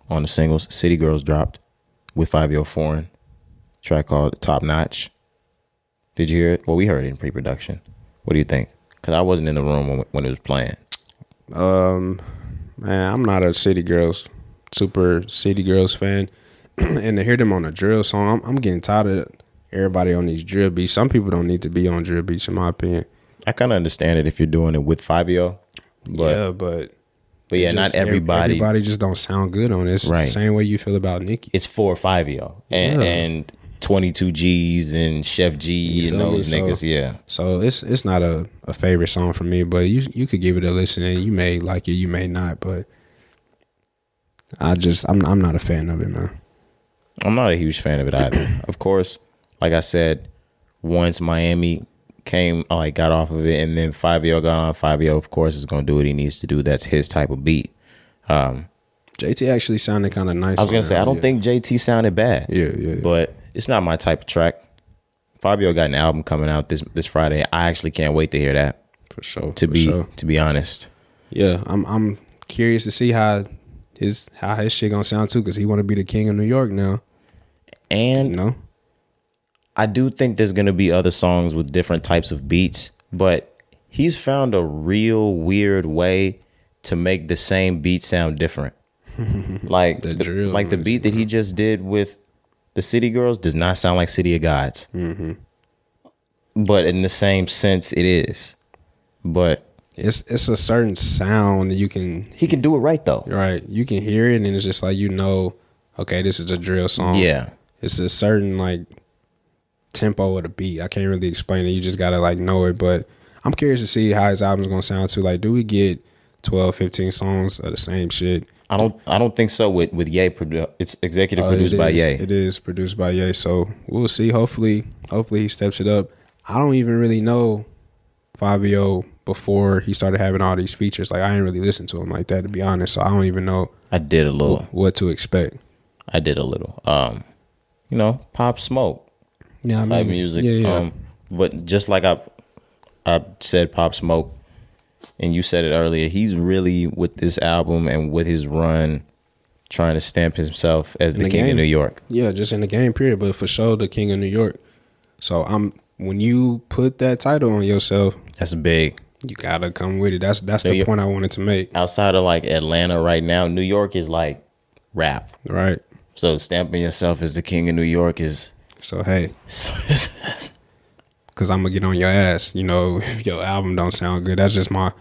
Speaker 1: On the singles, City Girls dropped with Fivio Foreign, track called Top Notch. Did you hear it? Well, we heard it in pre-production. What do you think? Because I wasn't in the room when it was playing.
Speaker 2: Man, I'm not a super City Girls fan. And to hear them on a drill song, I'm getting tired of everybody on these drill beats. Some people don't need to be on drill beats, in my opinion.
Speaker 1: I kind of understand it if you're doing it with Fivio. But yeah, not everybody.
Speaker 2: Everybody just don't sound good on this. Right. The same way you feel about Nicki.
Speaker 1: It's for Fivio and 22 G's and Chef G and those niggas. Yeah.
Speaker 2: So it's not a favorite song for me, but you could give it a listen and you may like it, you may not. But I'm not a fan of it, man.
Speaker 1: I'm not a huge fan of it either. Of course, like I said, once Miami got off of it, and then Fivio got on. Fivio, of course, is gonna do what he needs to do. That's his type of beat.
Speaker 2: JT actually sounded kind of nice.
Speaker 1: I was gonna say I don't think JT sounded bad.
Speaker 2: Yeah.
Speaker 1: But it's not my type of track. Fivio got an album coming out this Friday. I actually can't wait to hear that.
Speaker 2: For sure.
Speaker 1: To be honest.
Speaker 2: Yeah, I'm curious to see how his shit gonna sound too, because he want to be the king of New York now.
Speaker 1: And
Speaker 2: you know,
Speaker 1: I do think there's going to be other songs with different types of beats, but he's found a real weird way to make the same beat sound different. Like the beat that he just did with the City Girls does not sound like City of Gods. Mm-hmm. But in the same sense, it is. But
Speaker 2: it's a certain sound that he
Speaker 1: can do it right though.
Speaker 2: Right. You can hear it and it's just like, okay, this is a drill song.
Speaker 1: Yeah.
Speaker 2: It's a certain like tempo of the beat. I can't really explain it. You just gotta like know it. But I'm curious to see how his album's gonna sound too. Like, do we get 12, 15 songs of the same shit?
Speaker 1: I don't think so with Ye. It's executive produced by Ye.
Speaker 2: It is produced by Ye. So we'll see. Hopefully he steps it up. I don't even really know Fivio before he started having all these features. Like, I didn't really listen to him like that, to be honest. So I don't even know.
Speaker 1: I did a little.
Speaker 2: What to expect.
Speaker 1: I did a little. Pop Smoke.
Speaker 2: Yeah,
Speaker 1: type music.
Speaker 2: Yeah.
Speaker 1: But just like I said Pop Smoke, and you said it earlier, he's really, with this album and with his run, trying to stamp himself as the king of New York.
Speaker 2: Yeah, just in the game, period. But for sure, the king of New York. So when you put that title on yourself,
Speaker 1: that's big.
Speaker 2: You gotta come with it. That's the point I wanted to make.
Speaker 1: Outside of like Atlanta right now, New York is like rap.
Speaker 2: Right.
Speaker 1: So stamping yourself as the king of New York is
Speaker 2: So hey, because I'm gonna get on your ass. You know, if your album don't sound good. That's just my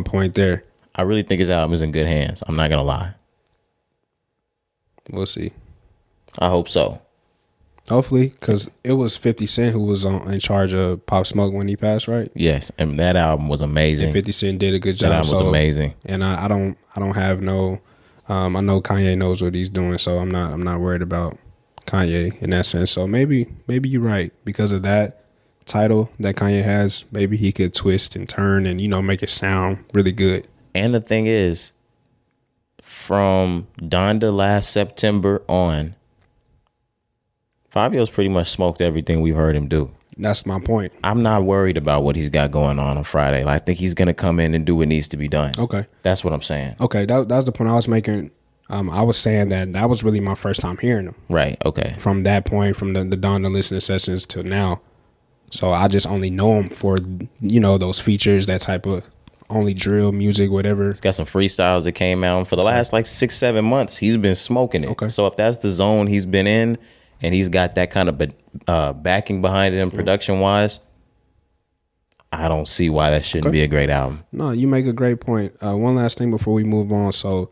Speaker 2: point there.
Speaker 1: I really think his album is in good hands. I'm not gonna lie.
Speaker 2: We'll see.
Speaker 1: I hope so.
Speaker 2: Hopefully, because it was 50 Cent who was in charge of Pop Smoke when he passed, right?
Speaker 1: Yes, and that album was amazing.
Speaker 2: And 50 Cent did a good job.
Speaker 1: That album was amazing.
Speaker 2: And I don't have no. I know Kanye knows what he's doing, so I'm not worried about Kanye in that sense. So maybe you're right because of that title that Kanye has. Maybe he could twist and turn and make it sound really good.
Speaker 1: And the thing is, from Donda last September on, Fivio's pretty much smoked everything we've heard him do.
Speaker 2: That's my point.
Speaker 1: I'm not worried about what he's got going on Friday. Like, I think he's going to come in and do what needs to be done.
Speaker 2: Okay.
Speaker 1: That's what I'm saying.
Speaker 2: Okay, that's the point I was making. I was saying that was really my first time hearing him.
Speaker 1: Right, okay.
Speaker 2: From that point, from the Donda listening sessions to now. So I just only know him for, those features, that type of only drill music, whatever.
Speaker 1: He's got some freestyles that came out. For the last 6-7 months, he's been smoking it.
Speaker 2: Okay.
Speaker 1: So if that's the zone he's been in, and he's got that kind of backing behind it and production-wise, I don't see why that shouldn't be a great album.
Speaker 2: No, you make a great point. One last thing before we move on. So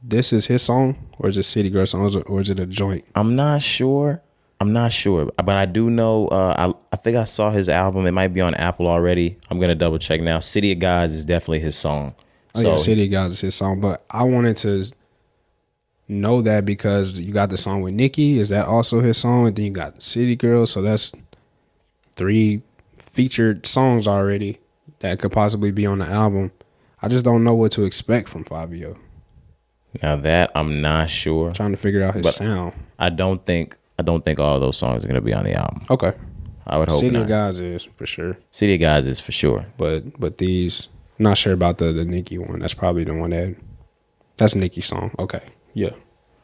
Speaker 2: this is his song, or is it City Girls song, or is it a joint?
Speaker 1: I'm not sure, but I do know. I think I saw his album. It might be on Apple already. I'm gonna double check now. City of Gods is definitely his song.
Speaker 2: Oh yeah, City of Gods is his song. But I wanted to know that because you got the song with Nicki. Is that also his song? And then you got City Girls. So that's 3 featured songs already that could possibly be on the album. I just don't know what to expect from Fivio.
Speaker 1: Now that I'm not sure.
Speaker 2: I'm trying to figure out his sound.
Speaker 1: I don't think all those songs are gonna be on the album.
Speaker 2: Okay.
Speaker 1: I would hope
Speaker 2: City
Speaker 1: not.
Speaker 2: of Gods is for sure.
Speaker 1: City of Gods is for sure.
Speaker 2: But these, not sure about the Nicki one. That's probably the one that's Nicki's song. Okay. Yeah.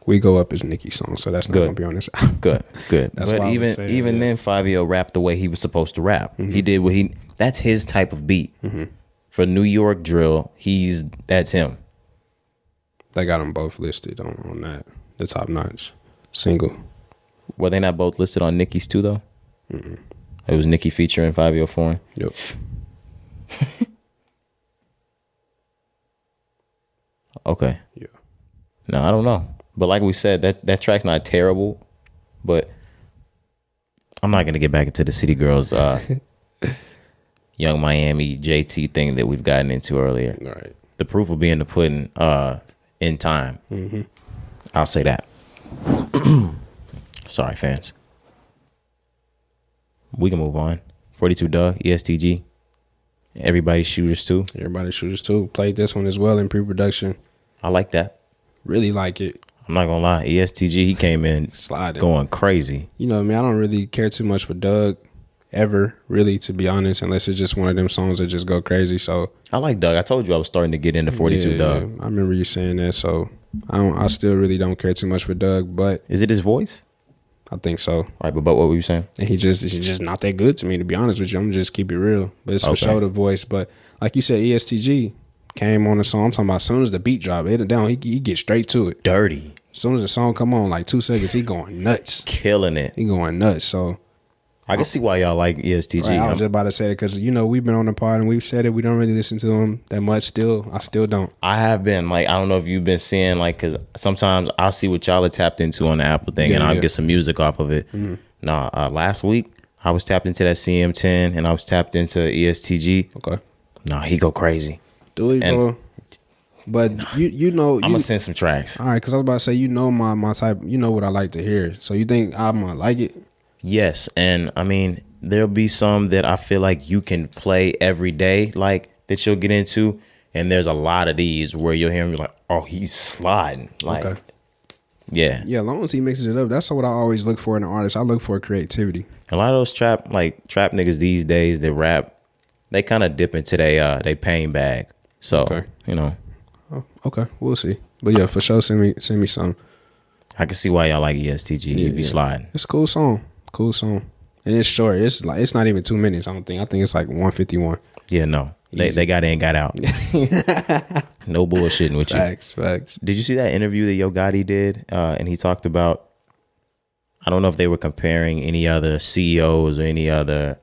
Speaker 2: We Go Up is Nicki's song, so that's not going to be on this album.
Speaker 1: Good.
Speaker 2: That's
Speaker 1: but
Speaker 2: why
Speaker 1: even then, Fivio rapped the way he was supposed to rap. Mm-hmm. He did that's his type of beat. Mm-hmm. For New York drill, that's him.
Speaker 2: They got them both listed on that, the Top Notch single.
Speaker 1: Were they not both listed on Nicki's too, though? Mm-mm. It was Nicki featuring Fivio Foreign.
Speaker 2: Yep.
Speaker 1: Okay.
Speaker 2: Yeah.
Speaker 1: No, I don't know. But like we said, that track's not terrible, but I'm not gonna get back into the City Girls Young Miami JT thing that we've gotten into earlier.
Speaker 2: All right.
Speaker 1: The proof will be in the pudding in time. Mm-hmm. I'll say that. Sorry, fans. We can move on. 42 Dugg EST Gee. Everybody's Shooters too.
Speaker 2: Everybody's Shooters too. Played this one as well in pre-production.
Speaker 1: I like that.
Speaker 2: Really like it.
Speaker 1: I'm not gonna lie, EST Gee, he came in
Speaker 2: sliding,
Speaker 1: going crazy.
Speaker 2: I don't really care too much for Dugg ever, really, to be honest, unless it's just one of them songs that just go crazy. So
Speaker 1: I like Dugg. I told you I was starting to get into 42 Dugg.
Speaker 2: Yeah, I remember you saying that. So I still really don't care too much for Dugg, but
Speaker 1: is it his voice?
Speaker 2: I think so.
Speaker 1: All right, but what were you saying?
Speaker 2: And he's just not that good to me, to be honest with you. I'm just keep it real. But it's for sure the voice. But like you said, EST Gee came on the song. I'm talking about as soon as the beat drop, he get straight to it.
Speaker 1: Dirty.
Speaker 2: As soon as the song come on, 2 seconds, he going nuts.
Speaker 1: Killing it.
Speaker 2: He going nuts. So
Speaker 1: I can see why y'all like EST Gee.
Speaker 2: Right, I was just about to say it because, we've been on the pod and we've said it. We don't really listen to him that much still. I still don't.
Speaker 1: I have been. I don't know if you've been seeing, because sometimes I'll see what y'all are tapped into on the Apple thing and I'll get some music off of it. Mm-hmm. Last week, I was tapped into that CM10 and I was tapped into EST Gee.
Speaker 2: Okay.
Speaker 1: He go crazy.
Speaker 2: Do he, bro? But I'm
Speaker 1: gonna send some tracks.
Speaker 2: All right, because I was about to say, my type, what I like to hear. So you think I'm gonna like it?
Speaker 1: Yes, and there'll be some that I feel like you can play every day, that you'll get into, and there's a lot of these where you'll hear him be like, oh, he's sliding, okay. Yeah,
Speaker 2: as long as he mixes it up, that's what I always look for in an artist. I look for creativity.
Speaker 1: A lot of those trap niggas these days that rap, they kind of dip into they pain bag. So
Speaker 2: okay.
Speaker 1: Oh,
Speaker 2: okay, we'll see. But yeah, for sure, send me some.
Speaker 1: I can see why y'all like EST Gee. He be sliding.
Speaker 2: It's a cool song, and it's short. It's not even 2 minutes. I think it's 1:51.
Speaker 1: Yeah, no, they got in, got out. No bullshitting with you.
Speaker 2: Facts.
Speaker 1: Did you see that interview that Yo Gotti did? And he talked about, I don't know if they were comparing any other CEOs or any other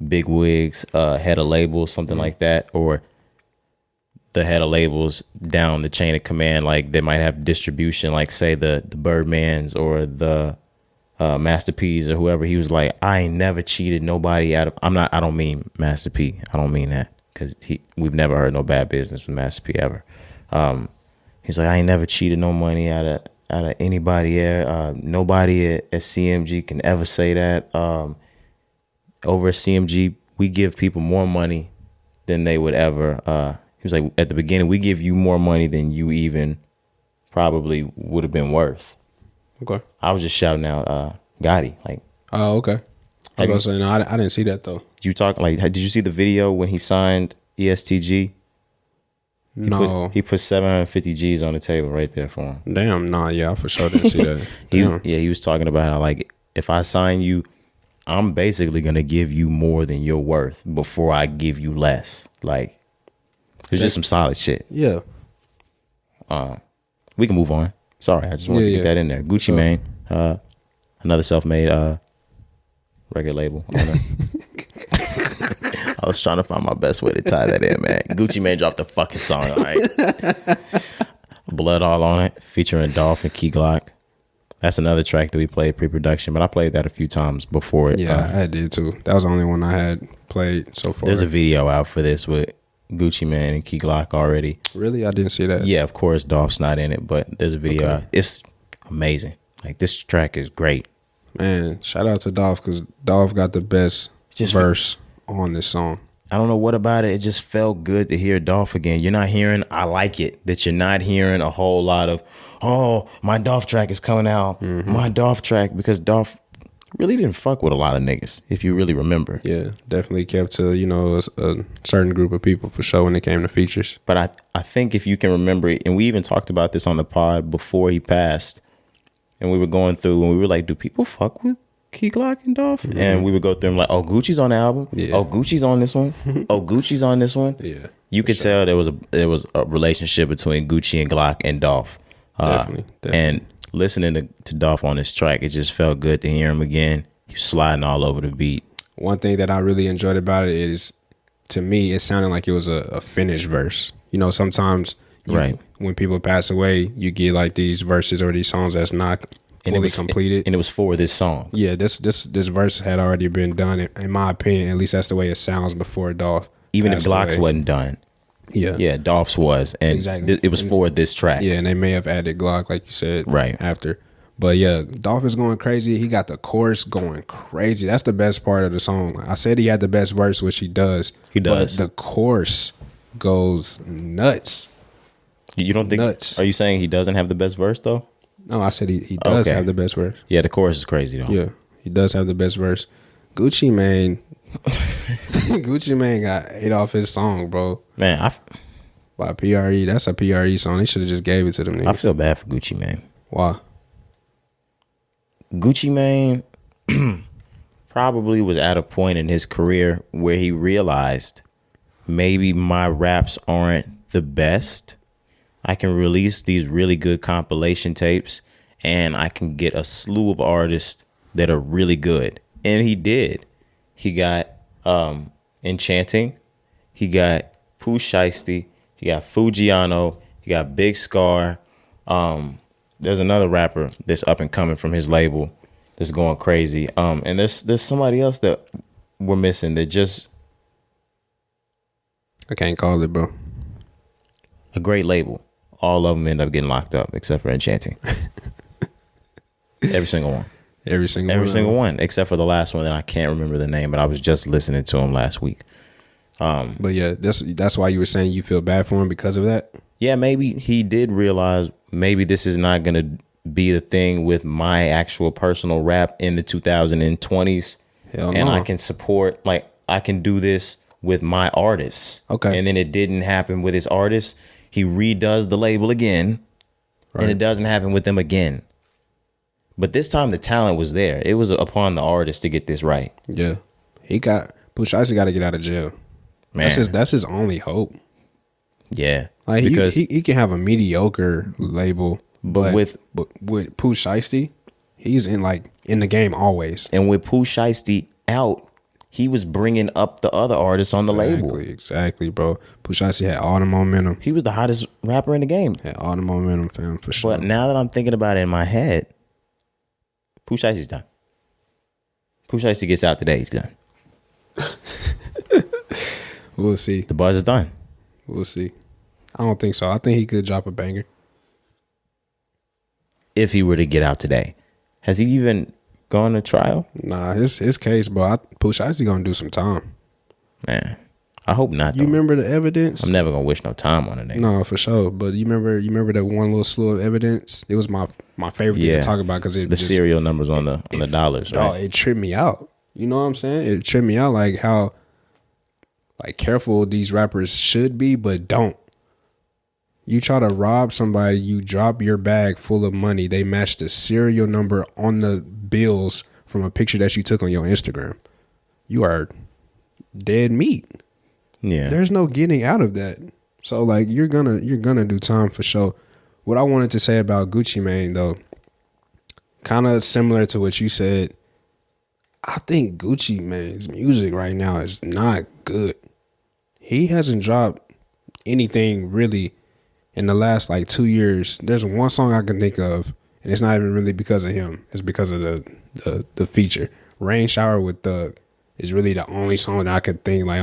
Speaker 1: big wigs, head of labels, something like that, or the head of labels down the chain of command, like they might have distribution, like say the Birdmans or the Master P's or whoever. He was like, I ain't never cheated nobody out of. I don't mean Master P. I don't mean that, because we've never heard no bad business with Master P ever. He's like, I ain't never cheated no money out of anybody here. Nobody at CMG can ever say that. Over at CMG, we give people more money than they would ever. He was like, at the beginning, we give you more money than you even probably would have been worth.
Speaker 2: Okay.
Speaker 1: I was just shouting out Gotti. Like,
Speaker 2: oh, okay. I was saying, no, I didn't see that though.
Speaker 1: Did you see the video when he signed EST Gee?
Speaker 2: No.
Speaker 1: He put 750 G's on the table right there for him.
Speaker 2: Damn, nah, yeah, I for sure didn't see that.
Speaker 1: He was talking about how, like, if I sign you, I'm basically gonna give you more than you're worth before I give you less. Like, it's just some solid shit.
Speaker 2: Yeah.
Speaker 1: We can move on. Sorry, I just wanted to get that in there. Gucci Mane, another self-made record label owner. I was trying to find my best way to tie that in, man. Gucci Mane dropped a fucking song, all right? Blood All on It, featuring Dolph and Key Glock. That's another track that we played pre-production, but I played that a few times before it.
Speaker 2: Yeah, I did too. That was the only one I had played so far.
Speaker 1: There's a video out for this with Gucci Mane and Key Glock already.
Speaker 2: Really? I didn't see that.
Speaker 1: Yeah, of course, Dolph's not in it, but there's a video out. It's amazing. Like, this track is great.
Speaker 2: Man, shout out to Dolph, because Dolph got the best verse on this song.
Speaker 1: I don't know what about it. It just felt good to hear Dolph again. You're not hearing, I like it, that you're not hearing a whole lot of, oh, my Dolph track is coming out. My Dolph track, because Dolph really didn't fuck with a lot of niggas, if you really remember.
Speaker 2: Yeah, definitely kept to, a certain group of people for sure when it came to features.
Speaker 1: But I think if you can remember, and we even talked about this on the pod before he passed, and we were going through, and we were like, do people fuck with Key Glock and Dolph? And we would go through and like, oh, Gucci's on the album. Yeah. Oh, Gucci's on this one. Oh, Gucci's on this one.
Speaker 2: Yeah.
Speaker 1: You could tell there was a relationship between Gucci and Glock and Dolph.
Speaker 2: Definitely.
Speaker 1: And listening to Dolph on this track, it just felt good to hear him again. He was sliding all over the beat.
Speaker 2: One thing that I really enjoyed about it is, to me, it sounded like it was a finished verse. Sometimes when people pass away, you get like these verses or these songs that's not fully completed. And
Speaker 1: it was for this song.
Speaker 2: Yeah, this verse had already been done, in my opinion. At least that's the way it sounds before Dolph.
Speaker 1: Even if Glock's wasn't done. Yeah, Dolph's was. And exactly. It was for this track.
Speaker 2: Yeah, and they may have added Glock, like you said, after. But yeah, Dolph is going crazy. He got the chorus going crazy. That's the best part of the song. I said he had the best verse, which he does.
Speaker 1: He does.
Speaker 2: But the chorus goes nuts.
Speaker 1: You don't think? Nuts. Are you saying he doesn't have the best verse though?
Speaker 2: No, I said he does have the best verse.
Speaker 1: Yeah, the chorus is crazy though.
Speaker 2: Yeah, he does have the best verse. Gucci Mane, Gucci Mane got ate off his song, bro.
Speaker 1: Man,
Speaker 2: by PRE. That's a PRE song. They should have just gave it to them niggas.
Speaker 1: I feel bad for Gucci Mane.
Speaker 2: Why?
Speaker 1: Gucci Mane probably was at a point in his career where he realized maybe my raps aren't the best. I can release these really good compilation tapes and I can get a slew of artists that are really good. And he did. He got Enchanting. He got Pooh Shiesty. He got Fujiano. He got Big Scar. There's another rapper that's up and coming from his label that's going crazy. And there's somebody else that we're missing that just...
Speaker 2: I can't call it, bro.
Speaker 1: A great label. All of them end up getting locked up except for Enchanting. Every single one.
Speaker 2: Every single
Speaker 1: one, except for the last one that I can't remember the name, but I was just listening to him last week.
Speaker 2: But yeah, that's why you were saying you feel bad for him because of that?
Speaker 1: Yeah, maybe he did realize maybe this is not going to be the thing with my actual personal rap in the 2020s.
Speaker 2: Hell
Speaker 1: and
Speaker 2: no.
Speaker 1: I can support, like, I can do this with my artists.
Speaker 2: Okay.
Speaker 1: And then it didn't happen with his artists. He redoes the label again, and it doesn't happen with them again. But this time the talent was there. It was upon the artist to get this right.
Speaker 2: Yeah. Pooh Shiesty got to get out of jail.
Speaker 1: Man.
Speaker 2: That's his only hope.
Speaker 1: Yeah.
Speaker 2: Like
Speaker 1: Because
Speaker 2: he can have a mediocre label, but
Speaker 1: with
Speaker 2: Pooh Shiesty, he's in the game always.
Speaker 1: and with Pooh Shiesty out, he was bringing up the other artists on the label.
Speaker 2: Exactly, bro. Pooh Shiesty had all the momentum.
Speaker 1: He was the hottest rapper in the game.
Speaker 2: Had all the momentum, fam, for sure.
Speaker 1: But now that I'm thinking about it in my head, Pooh Shiesty's done. Pooh Shiesty gets out today, he's done.
Speaker 2: We'll see.
Speaker 1: The buzz is done.
Speaker 2: We'll see. I don't think so. I think he could drop a banger.
Speaker 1: If he were to get out today. Has he even gone to trial?
Speaker 2: Nah, his case, bro. Pooh Shiesty gonna do some time.
Speaker 1: Man, I hope not.
Speaker 2: You remember the evidence?
Speaker 1: I'm never gonna wish no time on a nigga.
Speaker 2: No, for sure. But you remember that one little slew of evidence? It was my favorite thing to talk about because it
Speaker 1: the serial numbers on the dollars, right?
Speaker 2: Oh, it tripped me out. You know what I'm saying? It tripped me out like how careful these rappers should be, but don't. You try to rob somebody, you drop your bag full of money. They match the serial number on the bills from a picture that you took on your Instagram. You are dead meat.
Speaker 1: Yeah.
Speaker 2: There's no getting out of that. So you're gonna do time for sure. What I wanted to say about Gucci Mane though, kind of similar to what you said. I think Gucci Mane's music right now is not good. He hasn't dropped anything really in the last 2 years. There's one song I can think of, and it's not even really because of him. It's because of the feature. Rain Shower with Dugg is really the only song that I could think I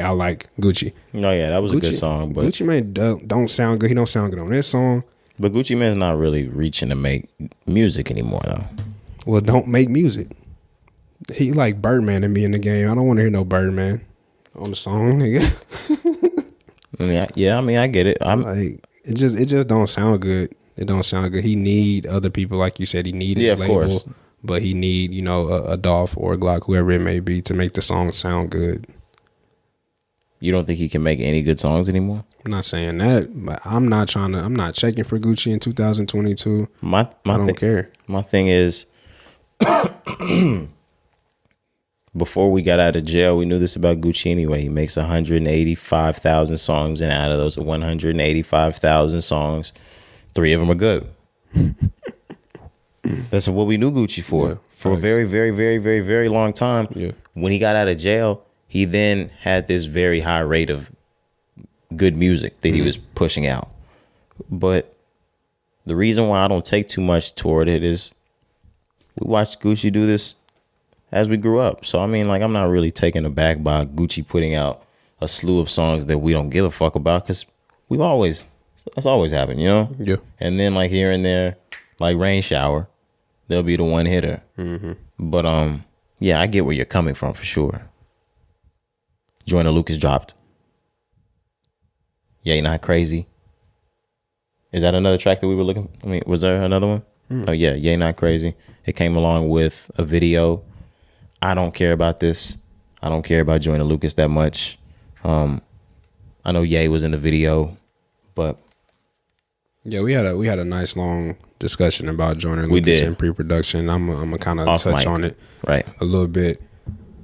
Speaker 2: like Gucci.
Speaker 1: No, yeah, that was a good song, but
Speaker 2: Gucci Mane don't sound good. He don't sound good on this song.
Speaker 1: But Gucci Mane's not really reaching to make music anymore though.
Speaker 2: Well, don't make music. He like Birdman to be in the game. I don't want to hear no Birdman on the song, nigga.
Speaker 1: I get it. I'm
Speaker 2: it just don't sound good. It don't sound good. He need other people, like you said. He need his label,
Speaker 1: course.
Speaker 2: But he need a Dolph or a Glock, whoever it may be, to make the song sound good.
Speaker 1: You don't think he can make any good songs anymore?
Speaker 2: I'm not saying that, but I'm not checking for Gucci in 2022. I don't care.
Speaker 1: My thing is, before we got out of jail, we knew this about Gucci anyway. He makes 185,000 songs, and out of those 185,000 songs, 3 of them are good. That's what we knew Gucci for.
Speaker 2: Yeah,
Speaker 1: for a very, very, very, very, very long time.
Speaker 2: Yeah.
Speaker 1: When he got out of jail, he then had this very high rate of good music that he was pushing out. But the reason why I don't take too much toward it is we watched Gucci do this as we grew up. So, I mean, I'm not really taken aback by Gucci putting out a slew of songs that we don't give a fuck about because that's always happened, you know?
Speaker 2: Yeah.
Speaker 1: And then, here and there, Rain Shower, they'll be the one hitter. Mm-hmm. But, yeah, I get where you're coming from for sure. Joyner Lucas dropped. Yeah, you're not crazy. Is that another track that we were looking? I mean, was there another one? Oh, yeah, Ye Not Crazy. It came along with a video. I don't care about this. I don't care about Joyner Lucas that much. I know Ye was in the video, but
Speaker 2: yeah, we had a nice long discussion about Joyner Lucas in pre-production. I'm gonna kind of touch on it
Speaker 1: right
Speaker 2: a little bit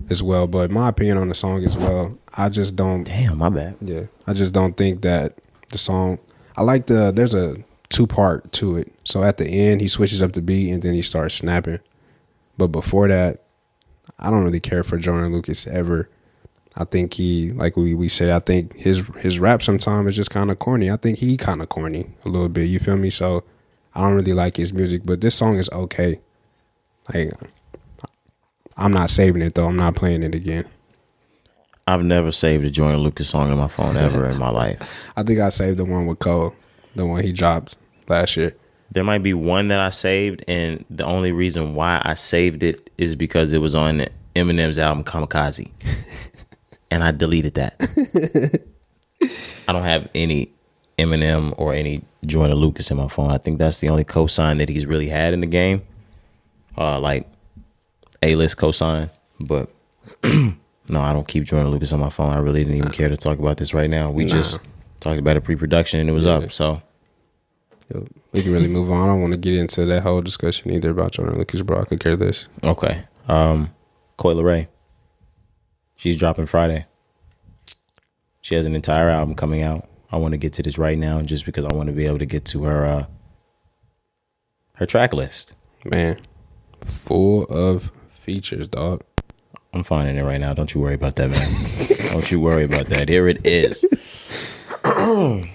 Speaker 2: as well. But my opinion on the song as well, I just don't.
Speaker 1: Damn, my bad.
Speaker 2: Yeah, I just don't think that the song. I like there's a 2-part to it. So at the end, he switches up the beat and then he starts snapping. But before that, I don't really care for Joyner Lucas ever. I think he, like we said, I think his rap sometimes is just kind of corny. I think he kind of corny a little bit. You feel me? So I don't really like his music, but this song is okay. I'm not saving it though. I'm not playing it again.
Speaker 1: I've never saved a Joyner Lucas song in my phone ever in my life.
Speaker 2: I think I saved the one with Cole, the one he dropped last year.
Speaker 1: There might be one that I saved, and the only reason why I saved it is because it was on Eminem's album Kamikaze. And I deleted that. I don't have any Eminem or any Joyner Lucas in my phone. I think that's the only cosign that he's really had in the game. A-list cosign. But no, I don't keep Joyner Lucas on my phone. I really didn't even care to talk about this right now. We just talked about a pre-production and it was up. So
Speaker 2: we can really move on. I don't want to get into that whole discussion either about Joyner Lucas, bro. I could care less.
Speaker 1: Okay. Coi Leray. She's dropping Friday. She has an entire album coming out. I want to get to this right now, just because I want to be able to get to her track list.
Speaker 2: Man, full of features, dog.
Speaker 1: I'm finding it right now. Don't you worry about that, man. Don't you worry about that. Here it is. Coi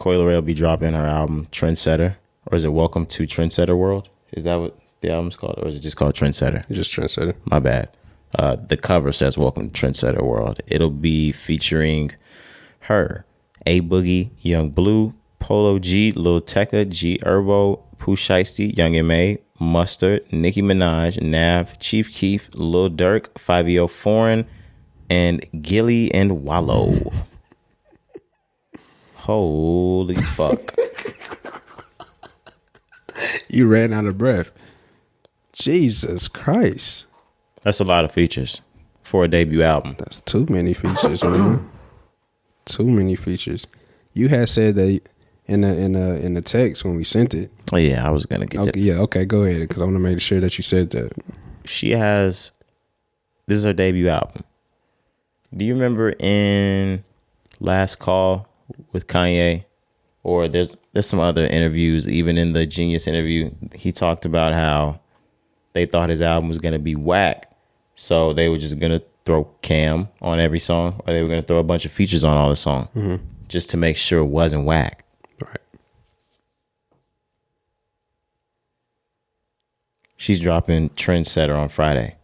Speaker 1: Leray will be dropping her album Trendsetter, or is it Welcome to Trendsetter World? Is that what the album's called, or is it just called Trendsetter?
Speaker 2: It's just Trendsetter.
Speaker 1: My bad. The cover says Welcome to Trendsetter World. It'll be featuring her, A Boogie, Young Blue, Polo G, Lil Tecca, G-Herbo, Pooh Shiesty, Young M.A., Mustard, Nicki Minaj, Nav, Chief Keef, Lil Durk, Fivio Foreign, and Gilly and Wallow. Holy fuck.
Speaker 2: You ran out of breath. Jesus Christ.
Speaker 1: That's a lot of features for a debut album.
Speaker 2: That's too many features, man. Too many features. You had said that in the text when we sent it.
Speaker 1: Oh, yeah, I was going to get that.
Speaker 2: Yeah, okay, go ahead, because I want to make sure that you said that.
Speaker 1: This is her debut album. Do you remember in Last Call with Kanye, or there's some other interviews, even in the Genius interview, he talked about how they thought his album was going to be whack, so they were just going to throw Cam on every song, or they were going to throw a bunch of features on all the songs, just to make sure it wasn't whack.
Speaker 2: Right.
Speaker 1: She's dropping Trendsetter on Friday.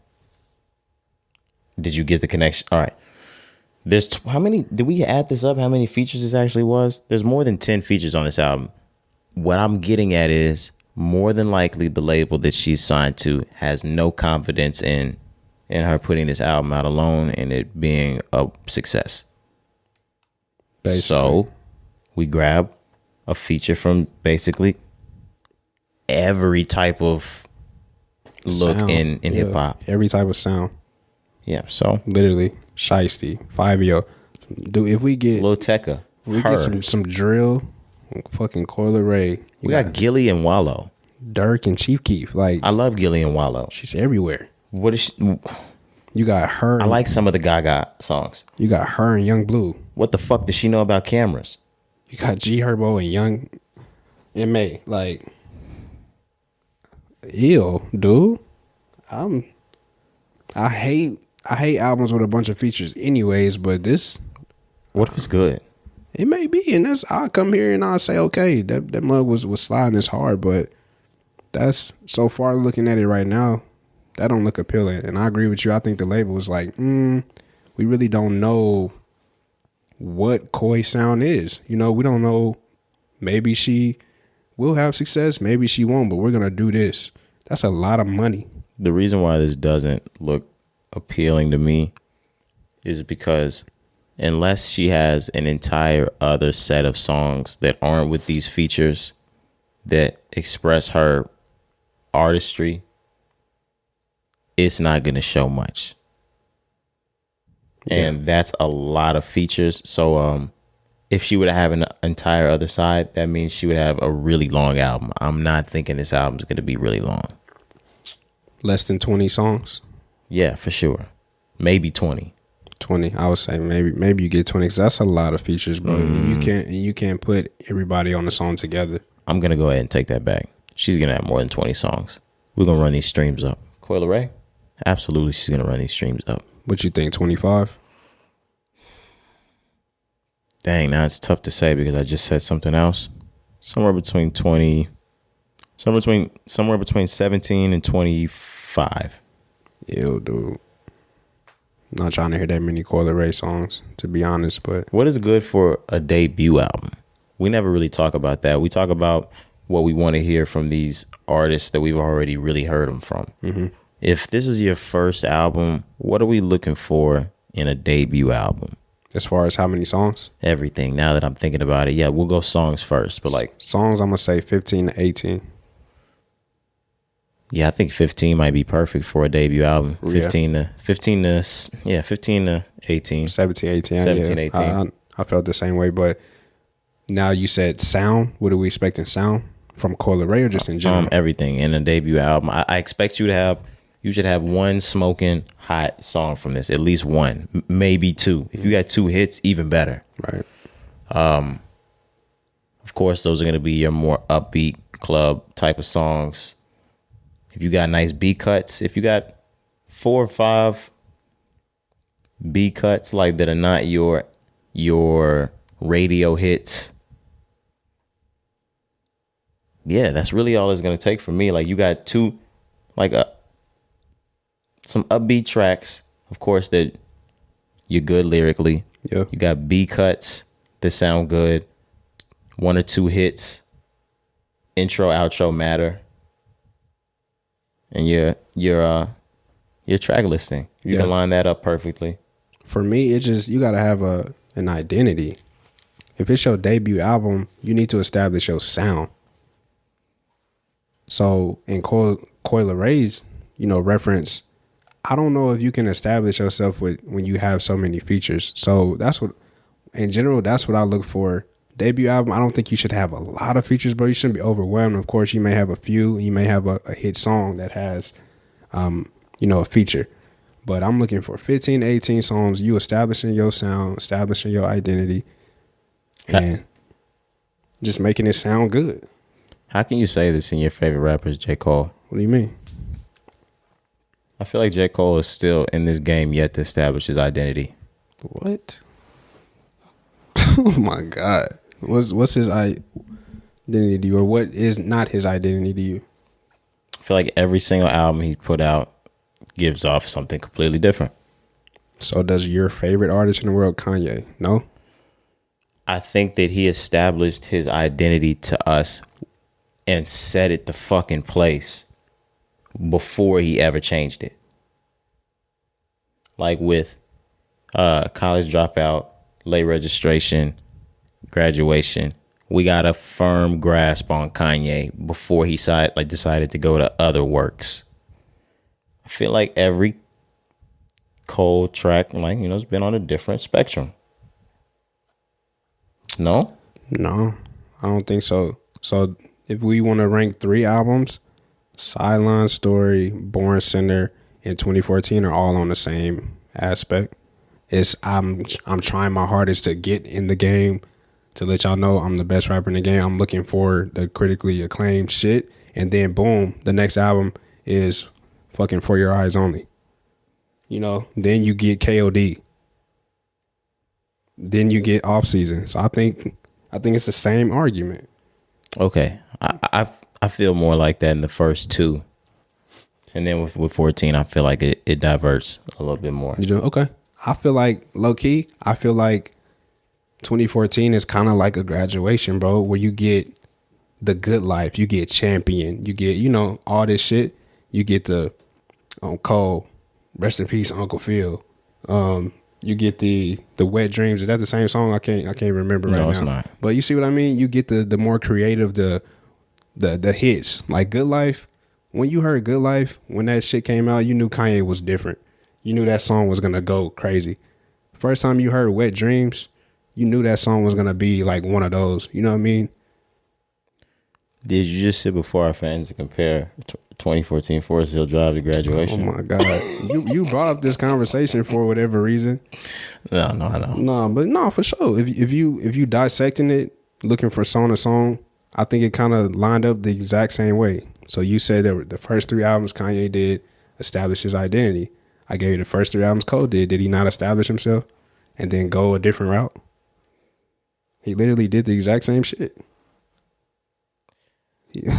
Speaker 1: Did you get the connection? All right. There's how many? Did we add this up? How many features this actually was? There's more than 10 features on this album. What I'm getting at is more than likely the label that she's signed to has no confidence in her putting this album out alone and it being a success. Basically. So we grab a feature from basically every type of look sound. in hip hop.
Speaker 2: Every type of sound.
Speaker 1: Yeah, so
Speaker 2: literally Shiesty, Fivio. Dude, if we get
Speaker 1: Lil Tecca,
Speaker 2: get some drill, fucking Coi Leray.
Speaker 1: We got Gilly and Wallow,
Speaker 2: Durk and Chief Keef. Like,
Speaker 1: I love Gilly and Wallow.
Speaker 2: She's everywhere.
Speaker 1: What is she?
Speaker 2: You got her.
Speaker 1: I like some of the Gaga songs.
Speaker 2: You got her and Young Blue.
Speaker 1: What the fuck does she know about cameras?
Speaker 2: You got G-Herbo and Young M.A. Like, ew, dude. I hate albums with a bunch of features anyways, but this,
Speaker 1: what if it's good?
Speaker 2: It may be, and I'll come here and I'll say, okay, that mug was sliding this hard, but that's, so far looking at it right now, that don't look appealing. And I agree with you. I think the label was like, we really don't know what Coi sound is. You know, we don't know. Maybe she will have success, maybe she won't, but we're gonna do this. That's a lot of money.
Speaker 1: The reason why this doesn't look appealing to me is because unless she has an entire other set of songs that aren't with these features that express her artistry, it's not going to show much. Yeah. And that's a lot of features. So if she would have an entire other side, that means she would have a really long album. I'm not thinking this album's going to be really long.
Speaker 2: Less than 20 songs?
Speaker 1: Yeah, for sure. Maybe 20.
Speaker 2: 20. I would say maybe you get 20, because that's a lot of features, bro. You can't put everybody on the song together.
Speaker 1: I'm gonna go ahead and take that back. She's gonna have more than 20 songs. We're gonna run these streams up. Coi Leray? Absolutely, she's gonna run these streams up.
Speaker 2: What you think, 25?
Speaker 1: Dang, now it's tough to say because I just said something else. Somewhere between 17 and 25.
Speaker 2: Ew, dude. Not trying to hear that many Coi Leray songs, to be honest, but
Speaker 1: what is good for a debut album? We never really talk about that. We talk about what we want to hear from these artists that we've already really heard them from. Mm-hmm. If this is your first album, what are we looking for in a debut album?
Speaker 2: As far as how many songs?
Speaker 1: Everything. Now that I'm thinking about it, yeah, we'll go songs first, but like
Speaker 2: songs, I'm gonna say 15 to 18.
Speaker 1: Yeah, I think 15 might be perfect for a debut album. 15 to 18. 17, 18.
Speaker 2: 17, 18. I felt the same way, but now you said sound. What are we expecting sound from Coi Leray or just in general?
Speaker 1: Everything in a debut album. I expect you should have one smoking hot song from this, at least one, maybe two. If you got two hits, even better.
Speaker 2: Right.
Speaker 1: Of course, those are going to be your more upbeat club type of songs. If you got nice B cuts, if you got 4 or 5 B cuts like that are not your radio hits, yeah, that's really all it's going to take for me. Like, you got some upbeat tracks, of course, that you're good lyrically.
Speaker 2: Yeah.
Speaker 1: You got B cuts that sound good. 1 or 2 hits. Intro, outro matter. And your track listing. You can line that up perfectly.
Speaker 2: For me, it's just, you got to have an identity. If it's your debut album, you need to establish your sound. So in Coi Leray's, reference, I don't know if you can establish yourself when you have so many features. So that's what, in general, that's what I look for. Debut album, I don't think you should have a lot of features, bro. You shouldn't be overwhelmed. Of course, you may have a few. You may have a hit song that has, a feature. But I'm looking for 15 to 18 songs, you establishing your sound, establishing your identity, and just making it sound good.
Speaker 1: How can you say this in your favorite rapper is J. Cole?
Speaker 2: What do you mean?
Speaker 1: I feel like J. Cole is still in this game yet to establish his identity.
Speaker 2: What? Oh my God. What's his identity to you, or what is not his identity to you?
Speaker 1: I feel like every single album he put out gives off something completely different.
Speaker 2: So does your favorite artist in the world, Kanye? No?
Speaker 1: I think that he established his identity to us and set it the fucking place before he ever changed it. Like with College Dropout, Late Registration, Graduation, we got a firm grasp on Kanye before he decided to go to other works. I feel like every Cole track, it's been on a different spectrum. No?
Speaker 2: No, I don't think so. So if we want to rank 3 albums, Sideline Story, Born Sinner, and 2014 are all on the same aspect. I'm trying my hardest to get in the game, to let y'all know I'm the best rapper in the game. I'm looking for the critically acclaimed shit. And then boom, the next album is fucking For Your Eyes Only. Then you get KOD. Then you get Off Season. So I think it's the same argument.
Speaker 1: Okay. I feel more like that in the first 2. And then with 14, I feel like it diverts a little bit more.
Speaker 2: You do? Okay. I feel like, low key, 2014 is kind of like a graduation, bro, where you get the good life, you get Champion, you get, all this shit. You get the Cole, rest in peace, Uncle Phil. You get the Wet Dreams. Is that the same song? I can't remember right now.
Speaker 1: No, it's not.
Speaker 2: But you see what I mean? You get the more creative, the hits. Like Good Life. When you heard Good Life, when that shit came out, you knew Kanye was different. You knew that song was gonna go crazy. First time you heard Wet Dreams, you knew that song was gonna be like one of those. You know what I mean?
Speaker 1: Did you just sit before our fans and compare 2014 Forest Hill Drive to Graduation?
Speaker 2: Oh my God. you brought up this conversation for whatever reason.
Speaker 1: No, I know.
Speaker 2: No, for sure. If you dissecting it, looking for song to song, I think it kind of lined up the exact same way. So you said that the first 3 albums Kanye did establish his identity. I gave you the first 3 albums Cole did. Did he not establish himself and then go a different route? He literally did the exact same shit.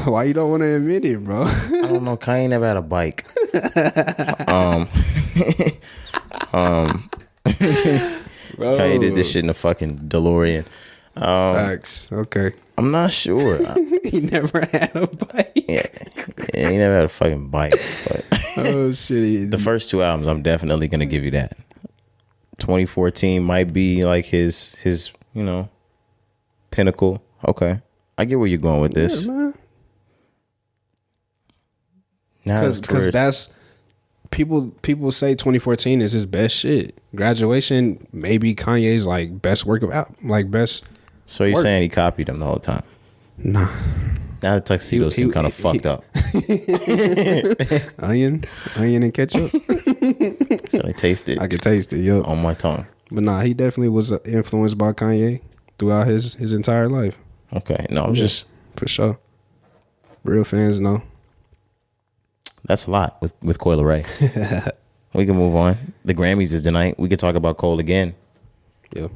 Speaker 2: Why you don't want to admit it, bro?
Speaker 1: I don't know. Kanye never had a bike.
Speaker 2: Bro.
Speaker 1: Kanye did this shit in a fucking DeLorean.
Speaker 2: Facts. Okay.
Speaker 1: I'm not sure.
Speaker 2: He never had a bike.
Speaker 1: Yeah, he never had a fucking bike. But
Speaker 2: Oh shit.
Speaker 1: the first 2 albums, I'm definitely gonna give you that. 2014 might be like his pinnacle. Okay, I get where you're going with this.
Speaker 2: Yeah, man.
Speaker 1: Because
Speaker 2: that's people say 2014 is his best shit. Graduation maybe Kanye's like best work of best.
Speaker 1: So you're
Speaker 2: work.
Speaker 1: saying he copied him the whole time?
Speaker 2: Nah.
Speaker 1: Now the tuxedo seem kind of fucked up.
Speaker 2: Onion and ketchup.
Speaker 1: So I taste it.
Speaker 2: I can taste it, yo.
Speaker 1: On my tongue.
Speaker 2: But nah, he definitely was influenced by Kanye throughout his entire life.
Speaker 1: Okay, no, I'm just
Speaker 2: for sure. Real fans know.
Speaker 1: That's a lot with Coi Leray. We can move on. The Grammys is tonight. We could talk about Cole again.
Speaker 2: Yeah.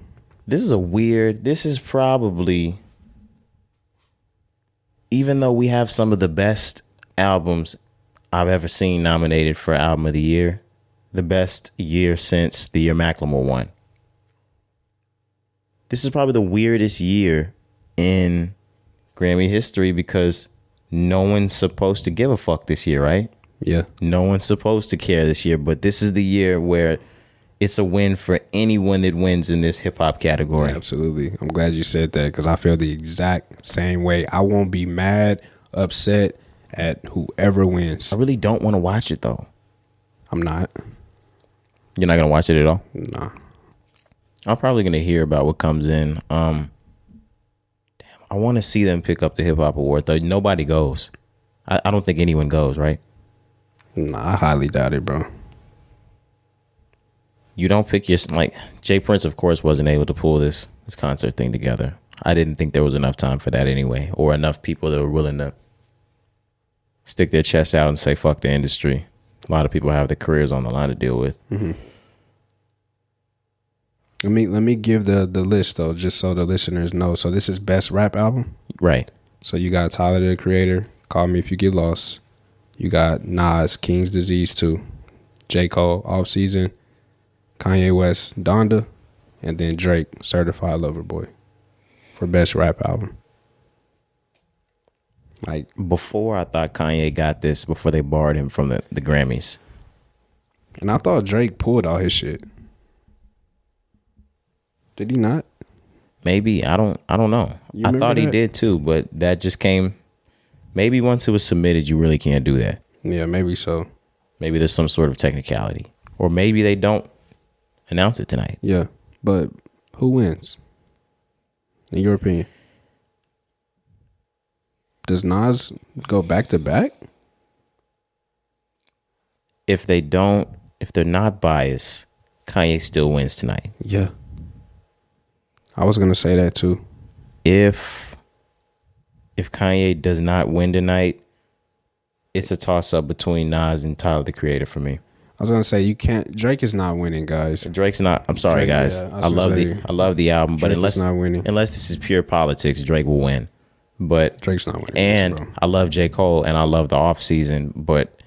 Speaker 1: This is probably, even though we have some of the best albums I've ever seen nominated for Album of the Year, the best year since the year Macklemore won. This is probably the weirdest year in Grammy history because no one's supposed to give a fuck this year, right?
Speaker 2: Yeah.
Speaker 1: No one's supposed to care this year, but this is the year where it's a win for anyone that wins in this hip hop category.
Speaker 2: Yeah, absolutely. I'm glad you said that because I feel the exact same way. I won't be mad, upset at whoever wins.
Speaker 1: I really don't want to watch it though.
Speaker 2: I'm not.
Speaker 1: You're not gonna watch it at all?
Speaker 2: Nah.
Speaker 1: I'm probably gonna hear about what comes in. Damn, I want to see them pick up the hip hop award though. Nobody goes. I don't think anyone goes, right?
Speaker 2: Nah, I highly doubt it, bro.
Speaker 1: You don't pick your, like, Jay Prince, of course, wasn't able to pull this concert thing together. I didn't think there was enough time for that anyway, or enough people that were willing to stick their chests out and say, fuck the industry. A lot of people have their careers on the line to deal with.
Speaker 2: Mm-hmm. Let me give the list, though, just so the listeners know. So this is Best Rap Album?
Speaker 1: Right.
Speaker 2: So you got Tyler, the Creator, Call Me If You Get Lost. You got Nas, King's Disease 2. J. Cole, Off Season. Kanye West, Donda, and then Drake, Certified Lover Boy, for Best Rap Album. Like,
Speaker 1: before I thought Kanye got this, before they barred him from the Grammys.
Speaker 2: And I thought Drake pulled all his shit. Did he not?
Speaker 1: Maybe. I don't know. I thought he did too, but that just came. Maybe once it was submitted, you really can't do that.
Speaker 2: Yeah, maybe so.
Speaker 1: Maybe there's some sort of technicality, or maybe they don't announce it tonight.
Speaker 2: Yeah, but who wins? In your opinion? Does Nas go back to back?
Speaker 1: If they're not biased, Kanye still wins tonight.
Speaker 2: Yeah. I was going to say that too.
Speaker 1: If Kanye does not win tonight, it's a toss up between Nas and Tyler the Creator for me.
Speaker 2: I was gonna say you can't. Drake is not winning, guys.
Speaker 1: Drake's not. I'm sorry,
Speaker 2: Drake,
Speaker 1: guys.
Speaker 2: yeah,
Speaker 1: I love the album, but unless
Speaker 2: not winning,
Speaker 1: unless this is pure politics, Drake will win. But
Speaker 2: Drake's not winning.
Speaker 1: And
Speaker 2: this,
Speaker 1: I love J. Cole and I love the Off Season, but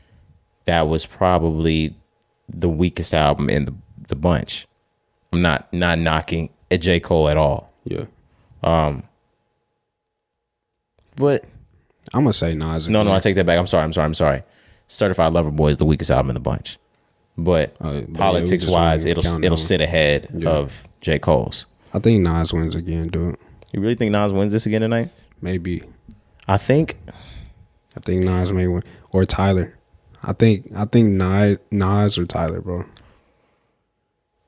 Speaker 1: that was probably the weakest album in the bunch. I'm not knocking at J. Cole at all.
Speaker 2: Yeah.
Speaker 1: But
Speaker 2: I'm gonna say Nas.
Speaker 1: No, I take that back. I'm sorry. Certified Lover Boy is the weakest album in the bunch. But politics wise, it'll sit ahead of J. Cole's.
Speaker 2: I think Nas wins again, dude.
Speaker 1: You really think Nas wins this again tonight?
Speaker 2: Maybe.
Speaker 1: I think
Speaker 2: Nas may win, or Tyler. I think Nas or Tyler, bro.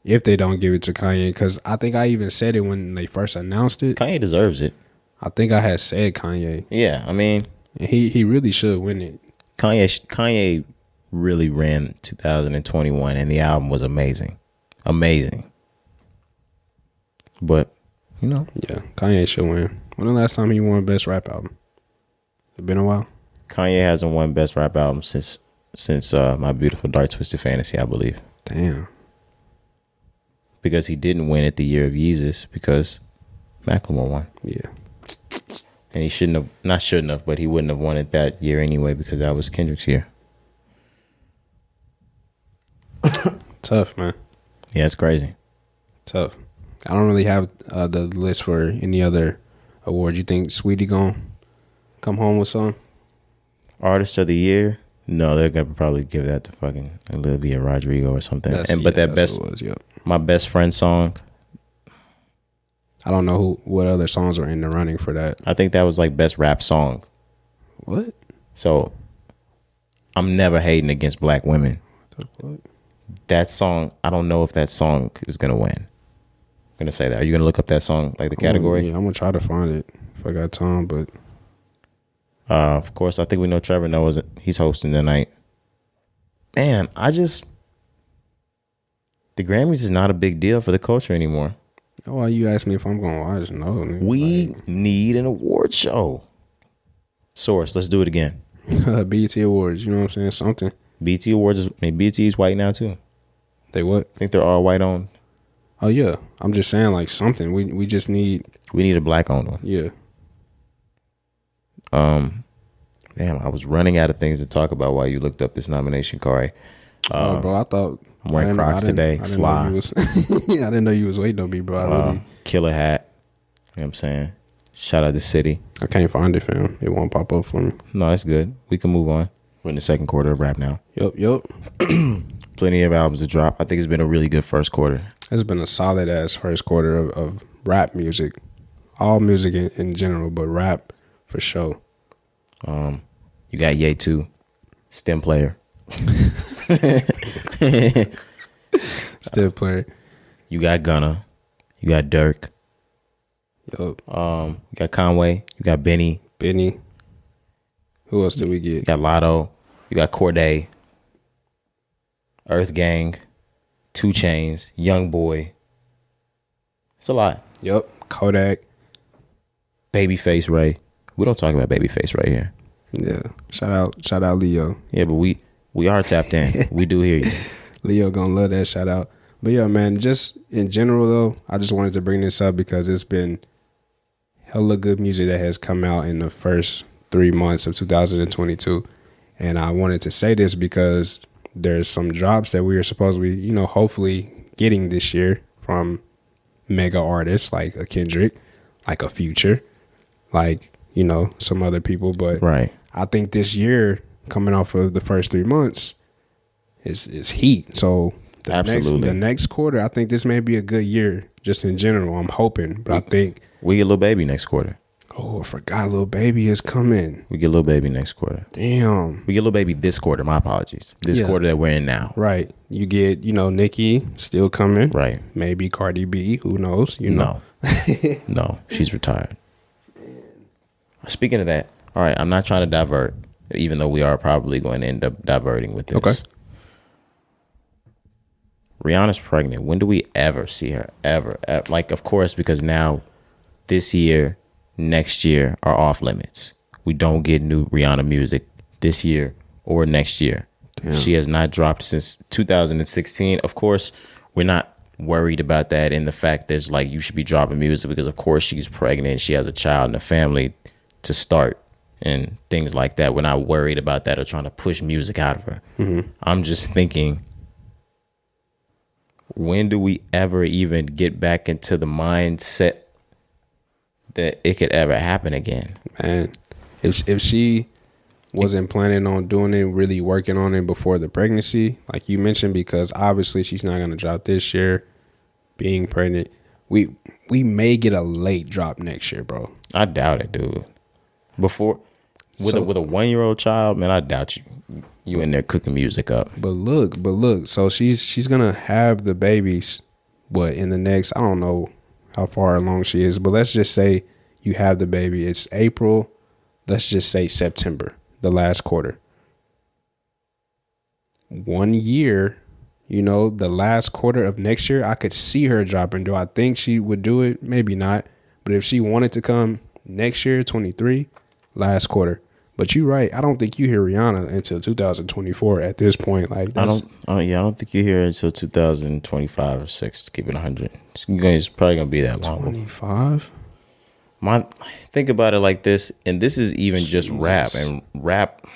Speaker 2: If they don't give it to Kanye, because I think I even said it when they first announced it.
Speaker 1: Kanye deserves it.
Speaker 2: I think I had said Kanye.
Speaker 1: Yeah, I mean,
Speaker 2: and he really should win it.
Speaker 1: Kanye really ran 2021, and the album was amazing. But
Speaker 2: yeah, Kanye should win. When the last time he won Best Rap Album? It's been a while.
Speaker 1: Kanye hasn't won Best Rap Album since My Beautiful Dark Twisted Fantasy, I believe.
Speaker 2: Damn.
Speaker 1: Because he didn't win it the year of Yeezus because Macklemore won.
Speaker 2: Yeah.
Speaker 1: And he shouldn't have, but he wouldn't have won it that year anyway because that was Kendrick's year.
Speaker 2: Tough, man.
Speaker 1: Yeah, it's crazy.
Speaker 2: Tough. I don't really have the list for any other award. You think Sweetie gonna come home with some?
Speaker 1: Artist of the Year? No, they're gonna probably give that to fucking Olivia Rodrigo or something. My Best Friend song.
Speaker 2: I don't know what other songs were in the running for that.
Speaker 1: I think that was like Best Rap Song.
Speaker 2: What?
Speaker 1: So I'm never hating against black women.
Speaker 2: What?
Speaker 1: That song, I don't know if that song is gonna win. I'm gonna say that. Are you gonna look up that song, like the category?
Speaker 2: Yeah, I'm gonna try to find it if I got time, but
Speaker 1: of course, I think we know Trevor knows it. He's hosting tonight. Man, the Grammys is not a big deal for the culture anymore.
Speaker 2: Why you ask me if I'm gonna watch? No, nigga.
Speaker 1: We need an award show. Source, let's do it again.
Speaker 2: BET Awards, you know what I'm saying? Something.
Speaker 1: BET Awards, BET is white now too.
Speaker 2: They what?
Speaker 1: I think they're all white owned.
Speaker 2: Oh yeah, I'm just saying like something. We just need.
Speaker 1: We need a black owned one.
Speaker 2: Yeah.
Speaker 1: Damn, I was running out of things to talk about while you looked up this nomination, Corey.
Speaker 2: Bro, I thought
Speaker 1: I'm wearing Crocs today. Fly.
Speaker 2: I didn't know you was waiting on me, bro.
Speaker 1: Killer hat. You know what I'm saying? Shout out to City.
Speaker 2: I can't find it, fam. It won't pop up for me.
Speaker 1: No, that's good. We can move on. We're in the second quarter of rap now.
Speaker 2: Yup.
Speaker 1: Plenty of albums to drop. I think it's been a really good first quarter.
Speaker 2: It's been a solid ass first quarter of rap music. All music in general, but rap for sure.
Speaker 1: You got Ye too. STEM player.
Speaker 2: Still player.
Speaker 1: You got Gunna. You got Durk.
Speaker 2: Yup.
Speaker 1: You got Conway. You got Benny.
Speaker 2: Who else did we get?
Speaker 1: You got Latto. You got Corday. Earth Gang. 2 Chainz. Young Boy. It's a lot.
Speaker 2: Yup. Kodak.
Speaker 1: Babyface Ray. We don't talk about Babyface right here.
Speaker 2: Yeah. Shout out Leo.
Speaker 1: Yeah, but we are tapped in. We do hear you.
Speaker 2: Leo gonna love that shout out. But yeah, man, just in general though, I just wanted to bring this up because it's been hella good music that has come out in the first 3 months of 2022. And I wanted to say this because there's some drops that we are supposed to be, hopefully getting this year from mega artists like a Kendrick, like a Future, like, some other people. But
Speaker 1: right.
Speaker 2: I think this year, coming off of the first 3 months, is heat. So the next quarter, I think this may be a good year just in general. I'm hoping, but I think
Speaker 1: we get Lil Baby next quarter.
Speaker 2: Oh, I forgot Lil Baby is coming.
Speaker 1: We get Lil Baby next quarter.
Speaker 2: Damn.
Speaker 1: We get Lil Baby this quarter. My apologies. This quarter that we're in now.
Speaker 2: Right. You get, Nicki still coming.
Speaker 1: Right.
Speaker 2: Maybe Cardi B. Who knows?
Speaker 1: No. No, she's retired. Speaking of that, all right, I'm not trying to divert, even though we are probably going to end up diverting with this.
Speaker 2: Okay.
Speaker 1: Rihanna's pregnant. When do we ever see her? Ever? Like, of course, because now this year, next year are off limits. We don't get new Rihanna music this year or next year. Damn. She has not dropped since 2016. Of course, we're not worried about that in the fact that it's like you should be dropping music because, of course, she's pregnant. She has a child and a family to start and things like that. We're not worried about that or trying to push music out of her. Mm-hmm. I'm just thinking, when do we ever even get back into the mindset that it could ever happen again?
Speaker 2: Man, if she wasn't planning on doing it, really working on it before the pregnancy, like you mentioned, because obviously she's not going to drop this year, being pregnant, we may get a late drop next year, bro.
Speaker 1: I doubt it, dude. With a 1-year-old child, man, I doubt you in there cooking music up.
Speaker 2: But look. So she's gonna have the babies, in the next, I don't know how far along she is, but let's just say you have the baby. It's April. Let's just say September, the last quarter. 1 year, the last quarter of next year, I could see her dropping. Do I think she would do it? Maybe not. But if she wanted to come next year, 23, last quarter. But you're right. I don't think you hear Rihanna until 2024 at this point. Like
Speaker 1: I don't think you hear it until 2025 or 6. Keep it 100. It's probably gonna be that long.
Speaker 2: 25.
Speaker 1: Think about it like this, and this is even just rap and rap.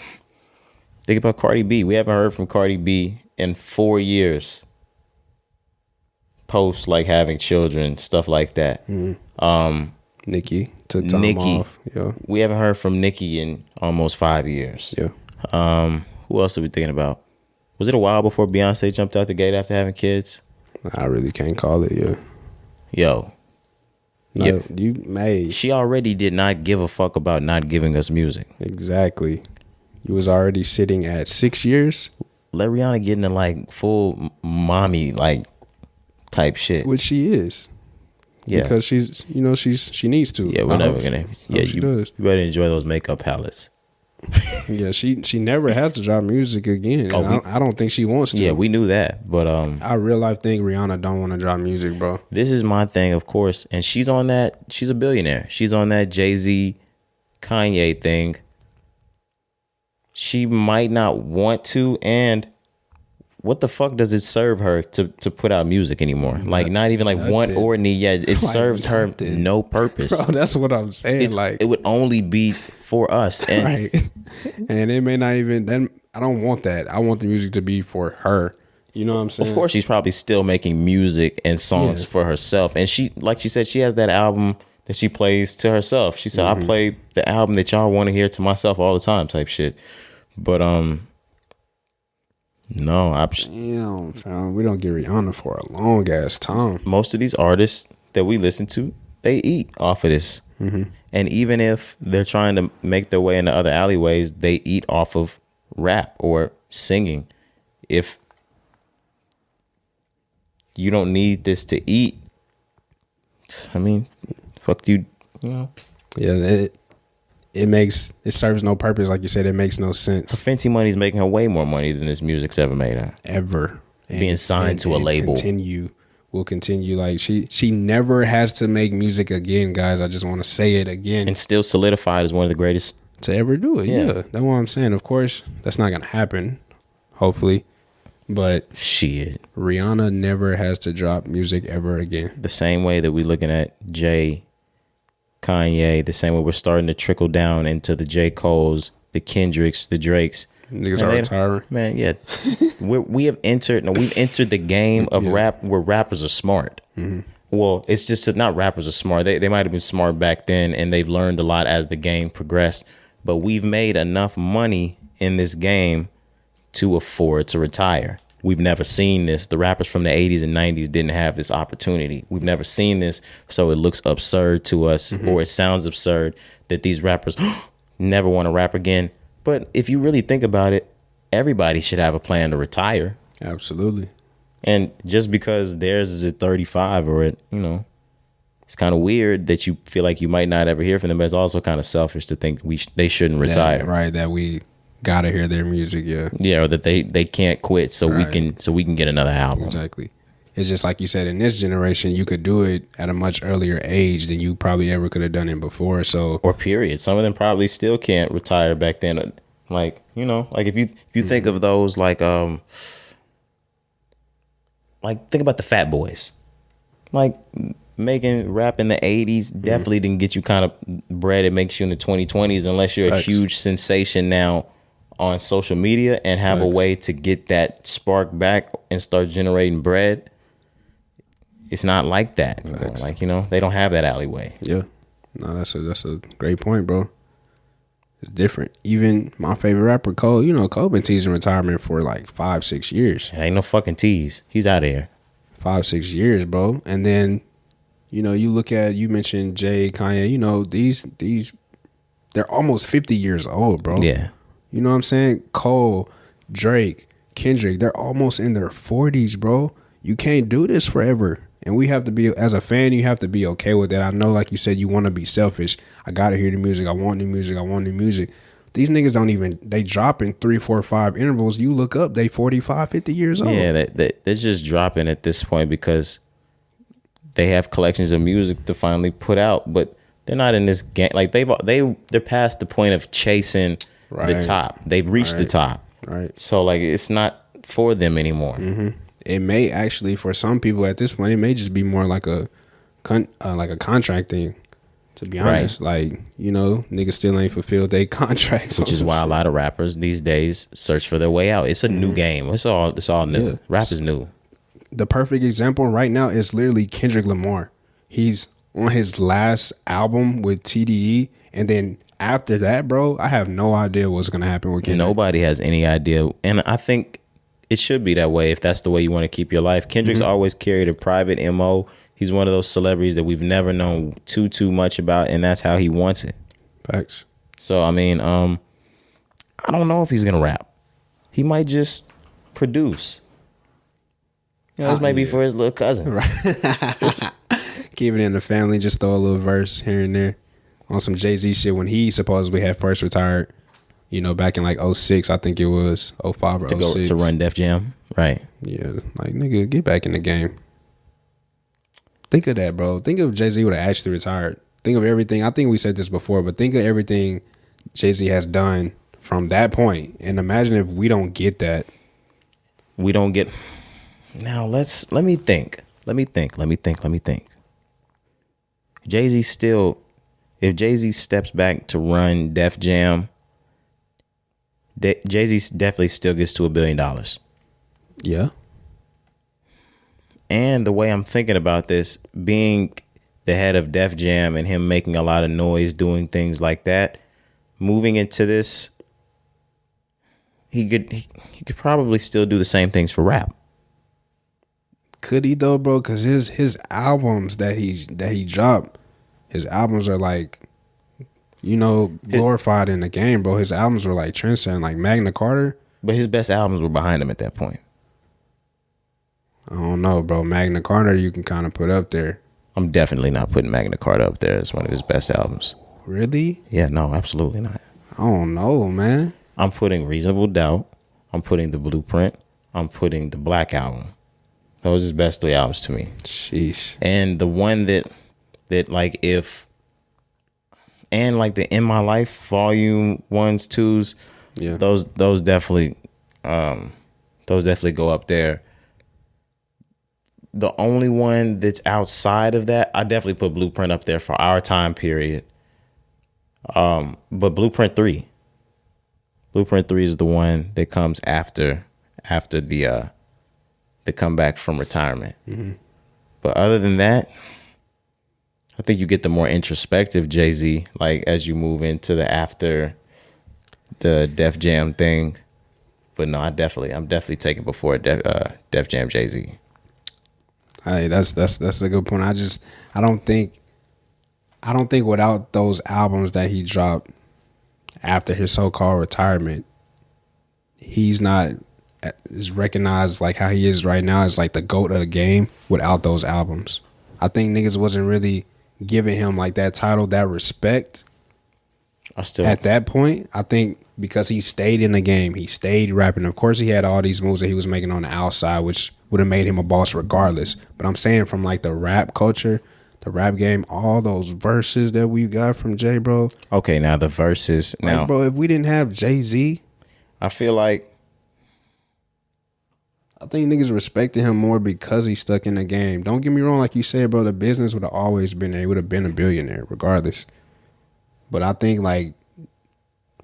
Speaker 1: Think about Cardi B. We haven't heard from Cardi B in 4 years. Post like having children, stuff like that.
Speaker 2: Mm. Nicki took time off. Yeah.
Speaker 1: We haven't heard from Nicki in almost 5 years.
Speaker 2: Yeah.
Speaker 1: Who else are we thinking about? Was it a while before Beyonce jumped out the gate after having kids?
Speaker 2: I really can't call it. Yeah.
Speaker 1: Yo.
Speaker 2: No,
Speaker 1: yeah.
Speaker 2: You may.
Speaker 1: She already did not give a fuck about not giving us music.
Speaker 2: Exactly. You was already sitting at 6 years.
Speaker 1: Let Rihanna get into like full mommy like type shit.
Speaker 2: Which she is. Yeah. Because she's she needs to.
Speaker 1: Yeah, we're never gonna. Yeah,
Speaker 2: she does.
Speaker 1: You better enjoy those makeup palettes.
Speaker 2: Yeah, she never has to drop music again. I don't think she wants to.
Speaker 1: Yeah, we knew that, but
Speaker 2: I real life think Rihanna don't want to drop music, bro.
Speaker 1: This is my thing, of course, and she's on that. She's a billionaire. She's on that Jay-Z, Kanye thing. She might not want to, and what the fuck does it serve her to put out music anymore? Like, not even like want or need. Yeah, it serves her no purpose.
Speaker 2: Bro, that's what I'm saying. Like,
Speaker 1: it would only be for us, and
Speaker 2: right. And it may not even. Then I don't want that. I want the music to be for her. You know what I'm saying?
Speaker 1: Of course, she's probably still making music and songs for herself, and she, like she said, she has that album that she plays to herself. She said, "I play the album that y'all want to hear to myself all the time," type shit. But no,
Speaker 2: we don't get Rihanna for a long ass time.
Speaker 1: Most of these artists that we listen to, they eat off of this. And even if they're trying to make their way into other alleyways, they eat off of rap or singing. If you don't need this to eat, I mean, fuck you, you know.
Speaker 2: Yeah, it serves no purpose, like you said. It makes no sense.
Speaker 1: Fenty Money's making her way more money than this music's ever made her.
Speaker 2: Ever.
Speaker 1: Being signed to a label.
Speaker 2: Will continue. Like, she never has to make music again, guys. I just want to say it again.
Speaker 1: And still solidified as one of the greatest
Speaker 2: to ever do it. Yeah. That's what I'm saying. Of course, that's not going to happen, hopefully. But
Speaker 1: shit,
Speaker 2: Rihanna never has to drop music ever again.
Speaker 1: The same way that we're looking at Jay, Kanye, the same way we're starting to trickle down into the J. Cole's, the Kendricks, the Drakes.
Speaker 2: Niggas are retiring.
Speaker 1: Man, yeah. we've entered the game of rap where rappers are smart. Well, it's just not rappers are smart. They might have been smart back then, and they've learned a lot as the game progressed. But we've made enough money in this game to afford to retire. We've never seen this. The rappers from the 80s and 90s didn't have this opportunity. We've never seen this, so it looks absurd to us, or it sounds absurd that these rappers never want to rap again. But if you really think about it, everybody should have a plan to retire.
Speaker 2: Absolutely. And
Speaker 1: just because theirs is at 35 or at, you know, it's kind of weird that you feel like you might not ever hear from them, but it's also kind of selfish to think they shouldn't retire.
Speaker 2: Right, that we gotta hear their music,
Speaker 1: yeah, or that they can't quit so we can get another album.
Speaker 2: Exactly. It's just like you said, in this generation, you could do it at a much earlier age than you probably ever could have done it before. So,
Speaker 1: or period. Some of them probably still can't retire back then. Like, you know, like if you think of those, like think about the Fat Boys, like making rap in the 80s definitely didn't get you kind of bread it makes you in the 2020s unless you're a huge sensation now on social media and have a way to get that spark back and start generating bread. It's not like that. Like, you know, they don't have that alleyway.
Speaker 2: Yeah. No, that's a great point, bro. It's different. Even my favorite rapper, Cole, you know, Cole been teasing retirement for like 5-6 years.
Speaker 1: It ain't no fucking tease. He's out of here.
Speaker 2: 5-6 years, bro. And then, you know, you mentioned Jay, Kanye, you know, these they're almost 50 years old, bro.
Speaker 1: Yeah.
Speaker 2: You know what I'm saying? Cole, Drake, Kendrick, they're almost in their 40s, bro. You can't do this forever. And we have to be, as a fan, you have to be okay with that. I know, like you said, you want to be selfish. I got to hear the music. I want new music. I want new music. These niggas they drop in 3, 4, 5 intervals. You look up, they 45, 50 years old.
Speaker 1: Yeah, they're just dropping at this point because they have collections of music to finally put out. But they're not in this game. Like, they're past the point of chasing the top. They've reached the top.
Speaker 2: Right.
Speaker 1: So, like, it's not for them anymore.
Speaker 2: It may actually, for some people at this point, it may just be more like a contract thing, to be honest. Like, you know, niggas still ain't fulfilled their contracts.
Speaker 1: Which is why a lot of rappers these days search for their way out. It's a new game. It's all new. Yeah. Rap is new.
Speaker 2: The perfect example right now is literally Kendrick Lamar. He's on his last album with TDE, and then after that, bro, I have no idea what's going to happen with Kendrick.
Speaker 1: Nobody has any idea. And I think it should be that way if that's the way you want to keep your life. Kendrick's always carried a private MO. He's one of those celebrities that we've never known too much about, and that's how he wants it.
Speaker 2: Facts.
Speaker 1: So, I mean, I don't know if he's going to rap. He might just produce. You know, this might be for his little cousin.
Speaker 2: Right. Keep it in the family, just throw a little verse here and there on some Jay-Z shit when he supposedly had first retired. You know, back in like '06, I think it was '05 or '06
Speaker 1: to run Def Jam, right?
Speaker 2: Yeah, like nigga, get back in the game. Think of that, bro. Think if Jay-Z would have actually retired. Think of everything. I think we said this before, but think of everything Jay-Z has done from that point. And imagine if we don't get that.
Speaker 1: We don't get. Now let me think. Jay-Z still, if Jay-Z steps back to run Def Jam, Jay-Z definitely still gets to $1 billion.
Speaker 2: Yeah.
Speaker 1: And the way I'm thinking about this, being the head of Def Jam and him making a lot of noise, doing things like that, moving into this, he could probably still do the same things for rap.
Speaker 2: Could he though, bro? Because his albums that he dropped, his albums are like, you know, glorified in the game, bro. His albums were like trendsetting, like Magna Carta.
Speaker 1: But his best albums were behind him at that point.
Speaker 2: I don't know, bro. Magna Carta you can kind of put up there.
Speaker 1: I'm definitely not putting Magna Carta up there as one of his best albums.
Speaker 2: Really?
Speaker 1: Yeah, no, absolutely not.
Speaker 2: I don't know, man.
Speaker 1: I'm putting Reasonable Doubt. I'm putting The Blueprint. I'm putting the Black Album. Those are his best 3 albums to me.
Speaker 2: Sheesh.
Speaker 1: And the one that like and like the In My Life Volume 1s, 2s,
Speaker 2: yeah,
Speaker 1: those definitely go up there. The only one that's outside of that, I definitely put Blueprint up there for our time period. But Blueprint 3 is the one that comes after the comeback from retirement. Mm-hmm. But other than that, I think you get the more introspective Jay-Z, like as you move into the after the Def Jam thing. But no, I'm definitely taking before Def Jam Jay-Z.
Speaker 2: Hey, that's a good point. I don't think without those albums that he dropped after his so-called retirement, he's not as recognized like how he is right now as like the GOAT of the game without those albums. I think niggas wasn't really giving him like that title, that respect. At that point, I think because he stayed in the game, he stayed rapping. Of course, he had all these moves that he was making on the outside, which would have made him a boss regardless. But I'm saying from like the rap culture, the rap game, all those verses that we got from Jay, bro.
Speaker 1: Okay, now the verses. Now,
Speaker 2: like, bro, if we didn't have Jay-Z,
Speaker 1: I feel like
Speaker 2: I think niggas respected him more because he stuck in the game. Don't get me wrong, like you said, bro, the business would have always been there. He would have been a billionaire regardless. But I think like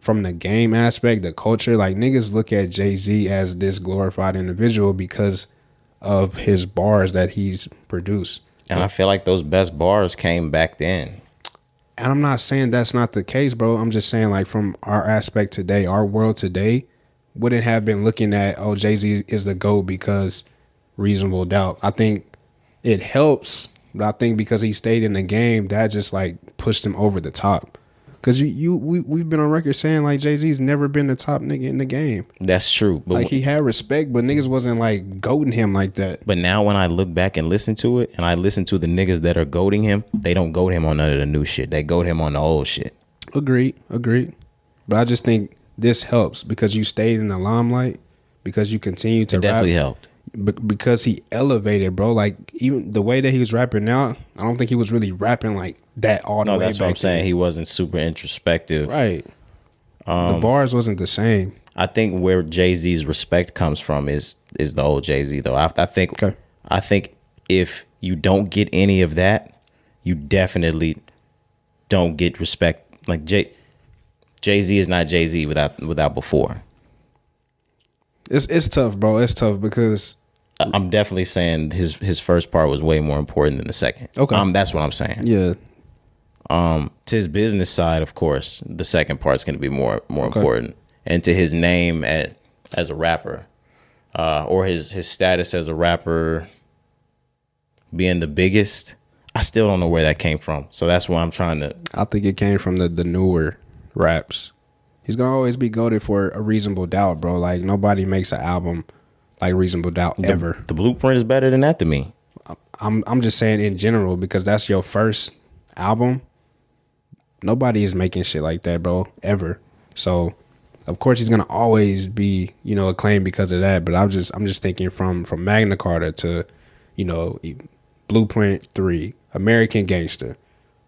Speaker 2: from the game aspect, the culture, like niggas look at Jay-Z as this glorified individual because of his bars that he's produced.
Speaker 1: And I feel like those best bars came back then.
Speaker 2: And I'm not saying that's not the case, bro. I'm just saying like from our aspect today, our world today wouldn't have been looking at, oh, Jay-Z is the GOAT because Reasonable Doubt. I think it helps, but I think because he stayed in the game, that just like pushed him over the top. Because we've been on record saying like Jay-Z's never been the top nigga in the game.
Speaker 1: That's true. But
Speaker 2: like he had respect, but niggas wasn't like goating him like that.
Speaker 1: But now when I look back and listen to it, and I listen to the niggas that are goating him, they don't goat him on none of the new shit. They goat him on the old shit. Agreed.
Speaker 2: But I just think this helps because you stayed in the limelight, because you continue to rap.
Speaker 1: Definitely helped.
Speaker 2: Because he elevated, bro. Like even the way that he was rapping now, I don't think he was really rapping like that all the way.
Speaker 1: No, that's what I'm saying. He wasn't super introspective.
Speaker 2: Right. The bars wasn't the same.
Speaker 1: I think where Jay-Z's respect comes from is the old Jay-Z though. I think
Speaker 2: okay.
Speaker 1: I think if you don't get any of that, you definitely don't get respect. Like Jay-Z is not Jay-Z without before.
Speaker 2: It's tough, bro. It's tough because
Speaker 1: I'm definitely saying his first part was way more important than the second.
Speaker 2: Okay.
Speaker 1: That's what I'm saying.
Speaker 2: Yeah.
Speaker 1: To his business side, of course, the second part's going to be more important. And to his name as a rapper, or his status as a rapper being the biggest, I still don't know where that came from. So that's why I'm trying to.
Speaker 2: I think it came from the newer raps. He's gonna always be goated for a Reasonable Doubt, bro. Like nobody makes an album like Reasonable Doubt ever.
Speaker 1: The Blueprint is better than that to me.
Speaker 2: I'm just saying in general because that's your first album. Nobody is making shit like that, bro, ever. So of course he's gonna always be, you know, acclaimed because of that. But I'm just thinking from Magna Carta to, you know, Blueprint 3, American Gangster,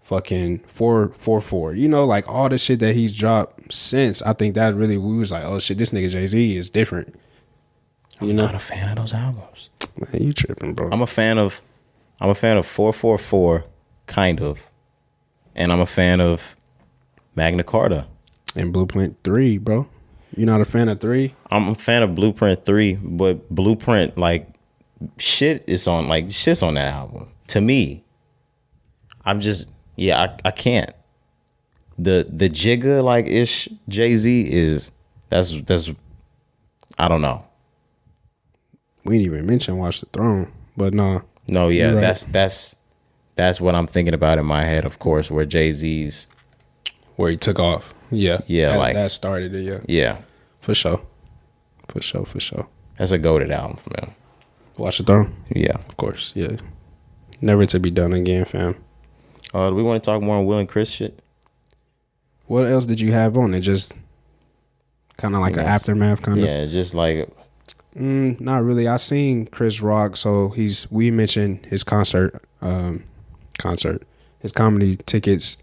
Speaker 2: fucking 444, you know, like all the shit that he's dropped since. I think that really, we was like, oh shit, this nigga Jay-Z is different.
Speaker 1: I'm not a fan of those albums.
Speaker 2: Man, you tripping, bro.
Speaker 1: I'm a fan of 444, kind of, and I'm a fan of Magna Carta
Speaker 2: and Blueprint 3, bro. You not a fan of 3?
Speaker 1: I'm a fan of Blueprint 3, but Blueprint, like, shit's on that album. To me, I'm just, I can't. The Jigga like ish Jay-Z is that's I don't know.
Speaker 2: We didn't even mention Watch the Throne, but no,
Speaker 1: yeah,
Speaker 2: right.
Speaker 1: that's what I'm thinking about in my head. Of course, where Jay-Z's,
Speaker 2: where he took off, that started it,
Speaker 1: yeah,
Speaker 2: for sure.
Speaker 1: That's a goated album for me.
Speaker 2: Watch the Throne,
Speaker 1: yeah,
Speaker 2: of course, yeah, never to be done again, fam.
Speaker 1: Do we want to talk more on Will and Chris shit? What
Speaker 2: else did you have on it? Just kind of like an aftermath, kind of.
Speaker 1: Yeah, just like.
Speaker 2: Not really. I seen Chris rock, so we mentioned his concert. His comedy tickets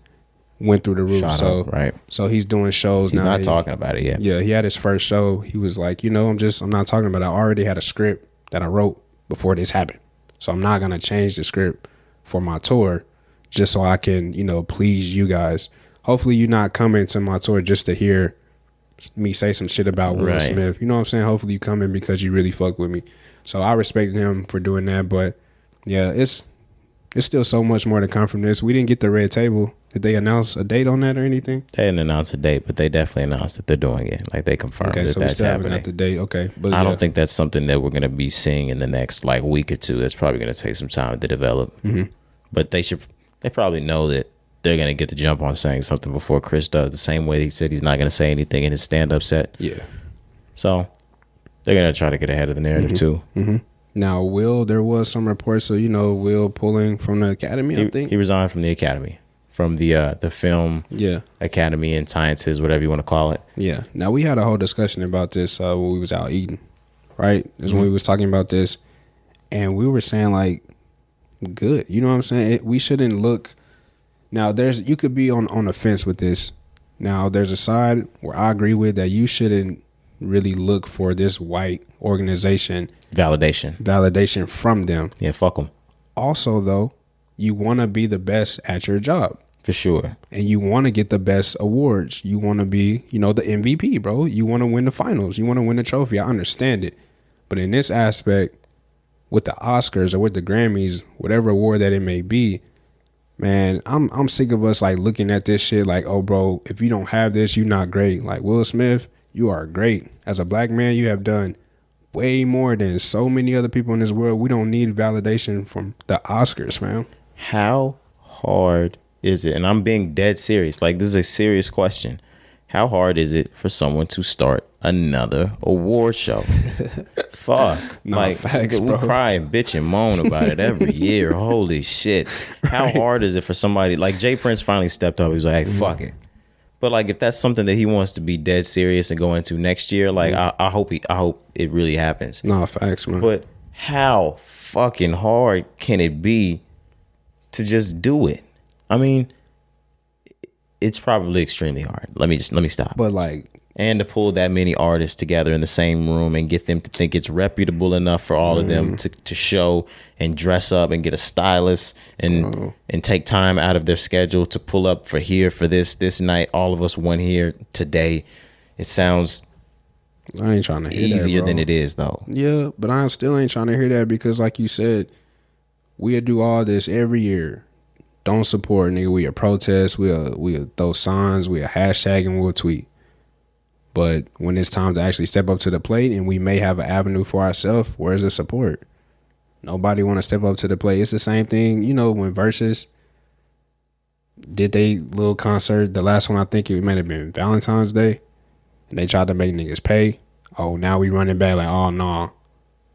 Speaker 2: went through the roof.
Speaker 1: Right.
Speaker 2: So he's doing shows
Speaker 1: now.
Speaker 2: He's
Speaker 1: not talking about it yet.
Speaker 2: Yeah, he had his first show. He was like, I'm not talking about it. I already had a script that I wrote before this happened. So I'm not gonna change the script for my tour just so I can, please you guys. Hopefully you're not coming to my tour just to hear me say some shit about Will Smith. You know what I'm saying? Hopefully you come in because you really fuck with me. So I respect him for doing that. But yeah, it's still so much more to come from this. We didn't get the red table. Did they announce a date on that or anything?
Speaker 1: They didn't announce a date, but they definitely announced that they're doing it. Like they confirmed that that's happening.
Speaker 2: Got the date. Okay,
Speaker 1: but I don't think that's something that we're going to be seeing in the next like week or two. That's probably going to take some time to develop. Mm-hmm. But they probably know that they're going to get the jump on saying something before Chris does, the same way he said he's not going to say anything in his stand-up set.
Speaker 2: Yeah.
Speaker 1: So they're going to try to get ahead of the narrative, too.
Speaker 2: Mm-hmm. Now, Will, there was some reports of, Will pulling from the Academy, I think.
Speaker 1: He resigned from the Academy, from the Film Academy and Sciences, whatever you want to call it.
Speaker 2: Yeah. Now, we had a whole discussion about this when we was out eating, right? That's when we was talking about this. And we were saying, like, good. You know what I'm saying? We shouldn't look... Now, you could be on the fence with this. Now, there's a side where I agree with that you shouldn't really look for this white organization. Validation from them.
Speaker 1: Yeah, fuck them.
Speaker 2: Also, though, you want to be the best at your job.
Speaker 1: For sure.
Speaker 2: And you want to get the best awards. You want to be, the MVP, bro. You want to win the finals. You want to win the trophy. I understand it. But in this aspect, with the Oscars or with the Grammys, whatever award that it may be, man, I'm sick of us like looking at this shit like, oh, bro, if you don't have this, you're not great. Like Will Smith, you are great. As a black man, you have done way more than so many other people in this world. We don't need validation from the Oscars, man.
Speaker 1: How hard is it? And I'm being dead serious. Like, this is a serious question. How hard is it for someone to start another award show? Fuck.
Speaker 2: Facts,
Speaker 1: we
Speaker 2: bro.
Speaker 1: cry and bitch and moan about it every year. Holy shit. How hard is it for somebody like Jay Prince finally stepped up? He was like, hey, fuck it. But like, if that's something that he wants to be dead serious and go into next year, like I hope it really happens.
Speaker 2: No, facts, man.
Speaker 1: But how fucking hard can it be to just do it? I mean, it's probably extremely hard. Let me stop.
Speaker 2: But like,
Speaker 1: and to pull that many artists together in the same room and get them to think it's reputable enough for all of them to show and dress up and get a stylist and take time out of their schedule to pull up for this night. All of us went here today. It sounds
Speaker 2: I ain't trying to hear
Speaker 1: easier
Speaker 2: that,
Speaker 1: than it is, though.
Speaker 2: Yeah, but I still ain't trying to hear that because, like you said, we'll do all this every year. Don't support, nigga. We'll protest. We'll throw signs. We'll hashtag and we'll tweet. But when it's time to actually step up to the plate and we may have an avenue for ourselves, where's the support? Nobody want to step up to the plate. It's the same thing, when Versus did they little concert, the last one I think it might have been Valentine's Day, and they tried to make niggas pay. Oh, now we running back like, oh no,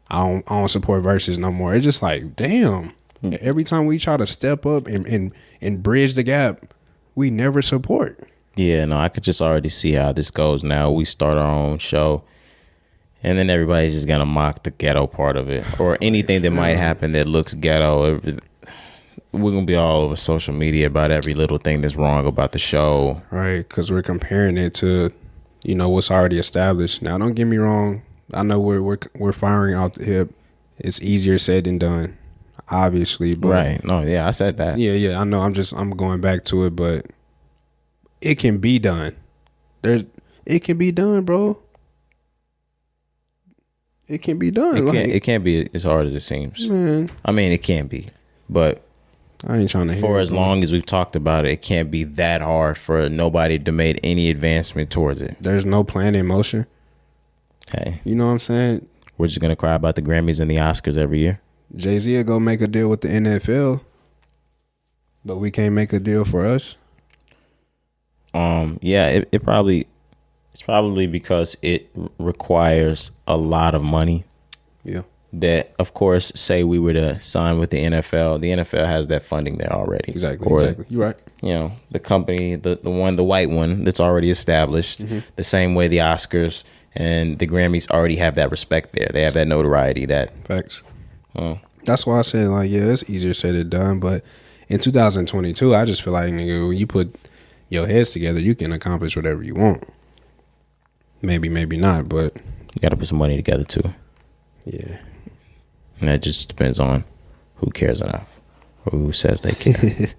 Speaker 2: I don't support Versus no more. It's just like, damn. Every time we try to step up and bridge the gap, we never support.
Speaker 1: Yeah, no, I could just already see how this goes now. We start our own show, and then everybody's just gonna mock the ghetto part of it, or anything that might happen that looks ghetto. We're gonna be all over social media about every little thing that's wrong about the show,
Speaker 2: right? Because we're comparing it to, what's already established. Now, don't get me wrong. I know we're firing out the hip. It's easier said than done, obviously. But
Speaker 1: right? No, yeah, I said that.
Speaker 2: Yeah. I know. I'm going back to it, but it can be done. It can be done, bro. It can be done.
Speaker 1: It can't be as hard as it seems.
Speaker 2: Man,
Speaker 1: I mean, it can be, but
Speaker 2: I ain't trying to hear
Speaker 1: for
Speaker 2: it,
Speaker 1: as
Speaker 2: bro.
Speaker 1: long as we've talked about it, it can't be that hard for nobody to make any advancement towards it.
Speaker 2: There's no plan in motion.
Speaker 1: Hey,
Speaker 2: You know what I'm saying?
Speaker 1: we're just gonna cry about the Grammys and the Oscars every year.
Speaker 2: Jay-Z will go make a deal with the NFL, but we can't make a deal for us.
Speaker 1: Yeah, it's probably because it requires a lot of money.
Speaker 2: Yeah.
Speaker 1: That, of course, say we were to sign with the NFL has that funding there already.
Speaker 2: Exactly.
Speaker 1: Or,
Speaker 2: Exactly. You're right.
Speaker 1: the company, the white one that's already established, the same way the Oscars and the Grammys already have that respect there. They have that notoriety.
Speaker 2: Facts. That's why I said, it's easier said than done. But in 2022, I just feel like, nigga, when you put your heads together, you can accomplish whatever you want. Maybe not, but
Speaker 1: You got to put some money together too.
Speaker 2: yeah.
Speaker 1: And that just depends on who cares enough or who says they care.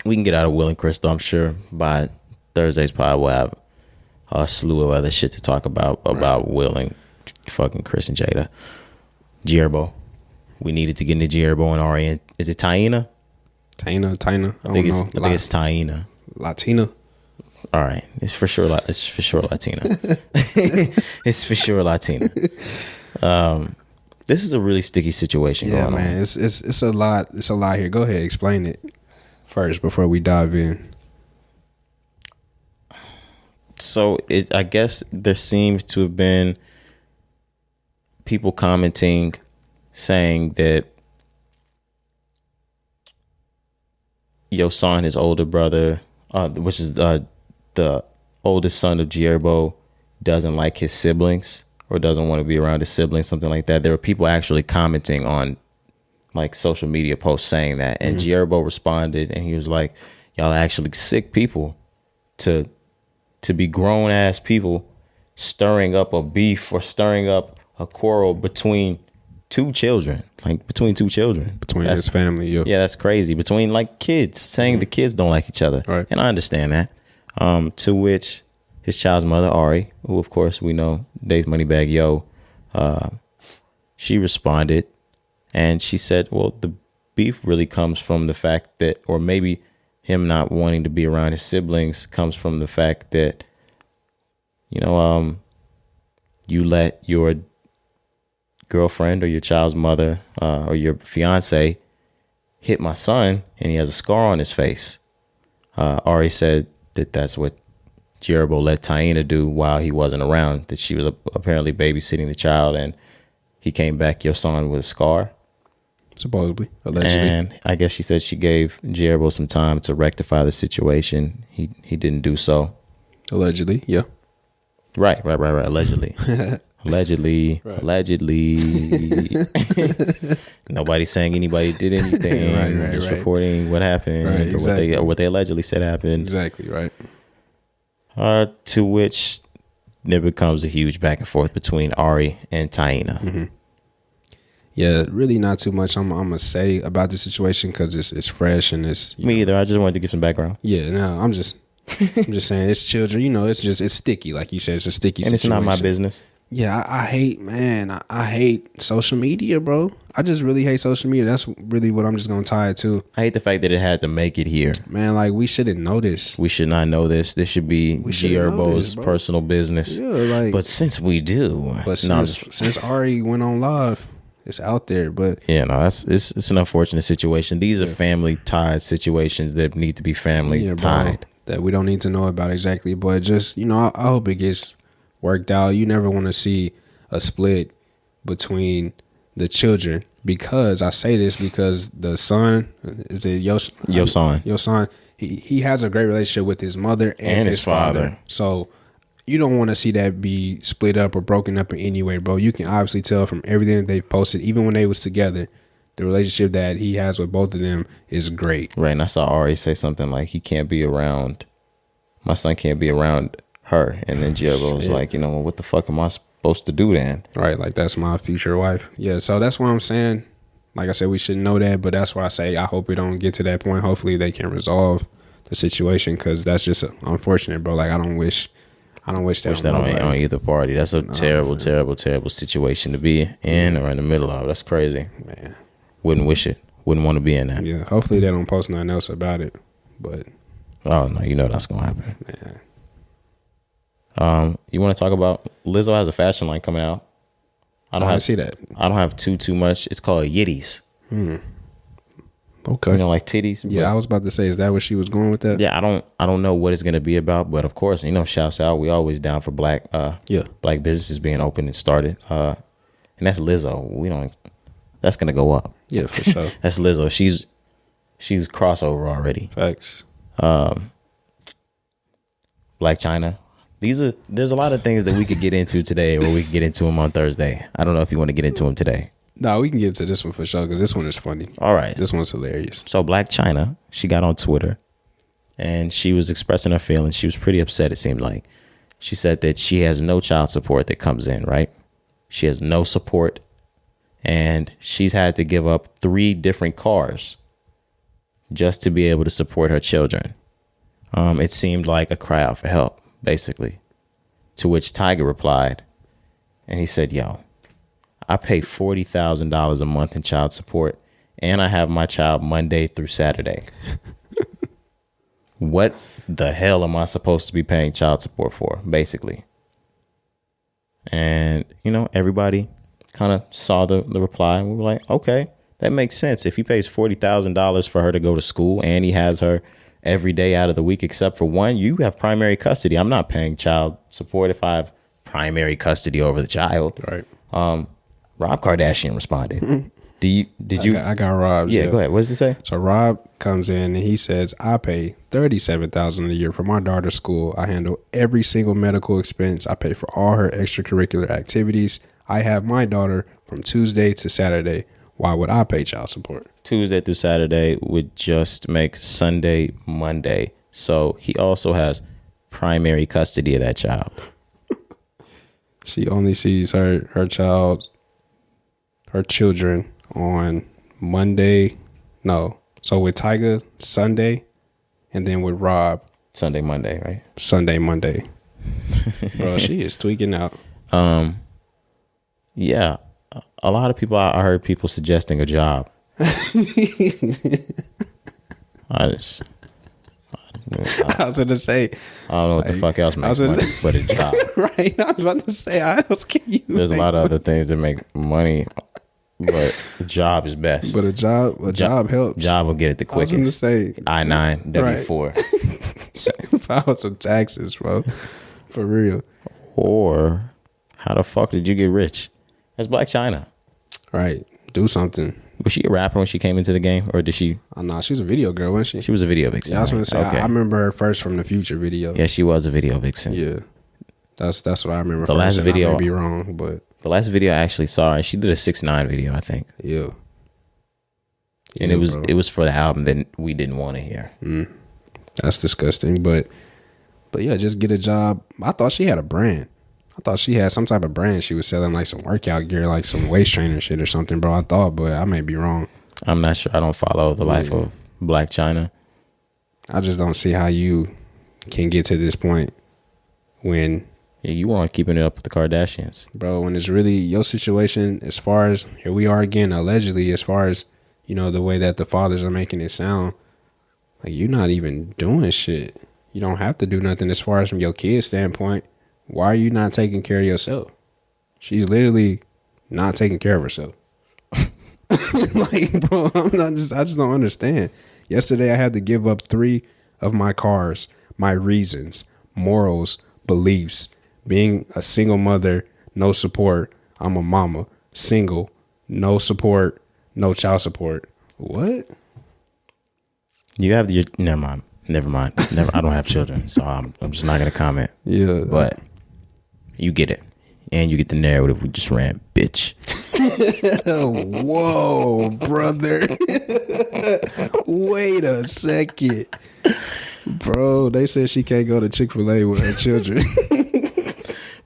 Speaker 1: We can get out of Will and Crystal. I'm sure by Thursday's pod we'll have a slew of other shit to talk about Will and fucking Chris and Jada. G-Herbo. We needed to get into G-Herbo and Ari. And is it Taina?
Speaker 2: Taina.
Speaker 1: I think it's Taina.
Speaker 2: Latina.
Speaker 1: All right, it's for sure Latina. It's for sure Latina. This is a really sticky situation going
Speaker 2: man.
Speaker 1: on.
Speaker 2: It's a lot. It's a lot here. Go ahead, explain it first before we dive in.
Speaker 1: So I guess there seems to have been people commenting saying that Yo Son, his older brother, which is the oldest son of G-Herbo, doesn't like his siblings or doesn't want to be around his siblings, something like that. There were people actually commenting on social media posts saying that, and G-Herbo responded and he was like, y'all are actually sick people to be grown ass people stirring up a beef or stirring up a quarrel between two children. Between
Speaker 2: His family.
Speaker 1: Yeah, that's crazy. Between kids, saying the kids don't like each other.
Speaker 2: Right.
Speaker 1: And I understand that. To which his child's mother, Ari, who of course we know dates Moneybagg Yo, she responded and she said, well, the beef really comes from the fact that, or maybe him not wanting to be around his siblings comes from the fact that, you let your girlfriend or your child's mother or your fiance hit my son and he has a scar on his face. Ari said that that's what G-Herbo let Taina do while he wasn't around, that she was apparently babysitting the child and he came back, your son, with a scar.
Speaker 2: Supposedly, allegedly.
Speaker 1: And I guess she said she gave G-Herbo some time to rectify the situation. He didn't do so.
Speaker 2: Allegedly, yeah.
Speaker 1: Right. Allegedly. Allegedly. Nobody's saying anybody did anything.
Speaker 2: Right,
Speaker 1: just
Speaker 2: right.
Speaker 1: reporting what happened,
Speaker 2: Right,
Speaker 1: or
Speaker 2: exactly.
Speaker 1: what they allegedly said happened.
Speaker 2: Exactly, right.
Speaker 1: To which there becomes a huge back and forth between Ari and Taina.
Speaker 2: Yeah, really not too much I'm gonna say about the situation because it's fresh and it's
Speaker 1: Me either. I just wanted to give some background.
Speaker 2: yeah. No, I'm just saying it's children. It's sticky, like you said. It's a sticky
Speaker 1: And
Speaker 2: situation.
Speaker 1: it's not my business.
Speaker 2: Yeah, I hate, man. I hate social media, bro. I just really hate social media. That's really what I'm just gonna tie it to,
Speaker 1: I hate the fact that it had to make it here.
Speaker 2: man. We shouldn't know this.
Speaker 1: We should not know this. This should be
Speaker 2: shouldn't know this,
Speaker 1: G-Herbo's
Speaker 2: bro.
Speaker 1: personal business.
Speaker 2: Yeah,
Speaker 1: But since we do,
Speaker 2: but
Speaker 1: no, I'm
Speaker 2: since Ari went on live, it's out there. But
Speaker 1: yeah, no, it's an unfortunate situation. These are family tied situations that need to be family
Speaker 2: yeah, bro,
Speaker 1: tied.
Speaker 2: that we don't need to know about exactly. But just I hope it gets worked out. You never want to see a split between the children, because I say this because the son, is it Yo Son?
Speaker 1: Yo Son.
Speaker 2: Yo Son, he has a great relationship with his mother and his father. So you don't want to see that be split up or broken up in any way, bro. You can obviously tell from everything that they've posted, even when they was together, the relationship that he has with both of them is great.
Speaker 1: Right, and I saw Ari say something like, my son can't be around her. And then G-Herbo was like, you know, what the fuck am I supposed to do then?
Speaker 2: Right, like that's my future wife. Yeah, so that's what I'm saying. Like I said, we should know that, but that's why I say I hope we don't get to that point. Hopefully they can resolve the situation, because that's just unfortunate, bro. Like I don't wish that
Speaker 1: on either party. That's a terrible situation to be in or in the middle of. That's crazy.
Speaker 2: Man.
Speaker 1: Wouldn't wish it. Wouldn't want to be in that.
Speaker 2: Yeah, hopefully they don't post nothing else about it. But
Speaker 1: oh no, you know that's gonna happen. Man. You want to talk about Lizzo has a fashion line coming out. I don't
Speaker 2: see that.
Speaker 1: I don't have too much. It's called Yitties.
Speaker 2: Okay.
Speaker 1: You know, like titties.
Speaker 2: Yeah, I was about to say, is that what she was going with that?
Speaker 1: Yeah, I don't know what it's gonna be about, but of course, you know, shouts out. We always down for black businesses being open and started. And that's Lizzo. That's gonna go up.
Speaker 2: Yeah, for sure.
Speaker 1: That's Lizzo. She's crossover already.
Speaker 2: Facts.
Speaker 1: Blac Chyna. There's a lot of things that we could get into today, or we could get into them on Thursday. I don't know if you want to get into them today.
Speaker 2: No, we can get into this one for sure, because this one is funny.
Speaker 1: All right.
Speaker 2: This one's hilarious.
Speaker 1: So Blac Chyna, she got on Twitter and she was expressing her feelings. She was pretty upset, it seemed like. She said that she has no child support that comes in, right? She has no support, and she's had to give up 3 different cars just to be able to support her children. It seemed like a cry out for help, basically. To which Tyga replied, and he said, yo, I pay $40,000 a month in child support, and I have my child Monday through Saturday. What the hell am I supposed to be paying child support for, basically? And, you know, everybody kind of saw the reply, and we were like, okay, that makes sense. If he pays $40,000 for her to go to school and he has her every day out of the week except for one, you have primary custody. I'm not paying child support if I have primary custody over the child.
Speaker 2: Right.
Speaker 1: Rob Kardashian responded. I
Speaker 2: got Rob.
Speaker 1: Yeah, go ahead. What does he say?
Speaker 2: So Rob comes in and he says, I pay $37,000 a year for my daughter's school. I handle every single medical expense. I pay for all her extracurricular activities. I have my daughter from Tuesday to Saturday. Why would I pay child support?
Speaker 1: Tuesday through Saturday would just make Sunday Monday. So he also has primary custody of that child.
Speaker 2: She only sees her children on Monday. No. So with Tyga, Sunday, and then with Rob,
Speaker 1: Sunday, Monday, right?
Speaker 2: Sunday, Monday. Bro, she is tweaking out.
Speaker 1: Yeah. A lot of people, I heard people suggesting a job. I was
Speaker 2: going to say,
Speaker 1: I don't know what the fuck else makes money but a job.
Speaker 2: Right. I was about to say, how else can you?
Speaker 1: There's a lot of other things that make money, but a job is best.
Speaker 2: But a job helps.
Speaker 1: Job will get it the quickest.
Speaker 2: I was going to say
Speaker 1: I-9, W-4.
Speaker 2: Right. File some taxes, bro. For real.
Speaker 1: Or how the fuck did you get rich? That's Blac Chyna.
Speaker 2: Right. Do something.
Speaker 1: Was she a rapper when she came into the game, or did she?
Speaker 2: Oh, no, she was a video girl, wasn't she?
Speaker 1: She was a video vixen.
Speaker 2: Yeah, I was going to say,
Speaker 1: okay.
Speaker 2: I remember her first from the Future video.
Speaker 1: Yeah, she was a video vixen.
Speaker 2: Yeah. That's what I remember.
Speaker 1: The last video,
Speaker 2: I may be wrong, but
Speaker 1: the last video I actually saw, and she did a 6ix9ine video, I think.
Speaker 2: Yeah.
Speaker 1: And it was for the album that we didn't want to hear.
Speaker 2: That's disgusting, but yeah, just get a job. I thought she had a brand. I thought she had some type of brand. She was selling like some workout gear, like some waist trainer shit or something, bro. I thought, but I may be wrong.
Speaker 1: I'm not sure. I don't follow the life of Blac Chyna.
Speaker 2: I just don't see how you can get to this point when...
Speaker 1: Yeah, you weren't keeping it up with the Kardashians.
Speaker 2: Bro, when it's really your situation, as far as, here we are again, allegedly, as far as, you know, the way that the fathers are making it sound, like you're not even doing shit. You don't have to do nothing as far as from your kid's standpoint. Why are you not taking care of yourself? She's literally not taking care of herself. Like, bro, I just don't understand. Yesterday, I had to give up 3 of my cars, my reasons, morals, beliefs, being a single mother, no support. I'm a mama, single, no support, no child support. What?
Speaker 1: You have your never mind. Never mind. Never. I don't have children, so I'm just not gonna comment.
Speaker 2: Yeah,
Speaker 1: but you get it, and you get the narrative we just ran, bitch.
Speaker 2: Whoa, brother. Wait a second. Bro, they said she can't go to Chick-fil-A with her children.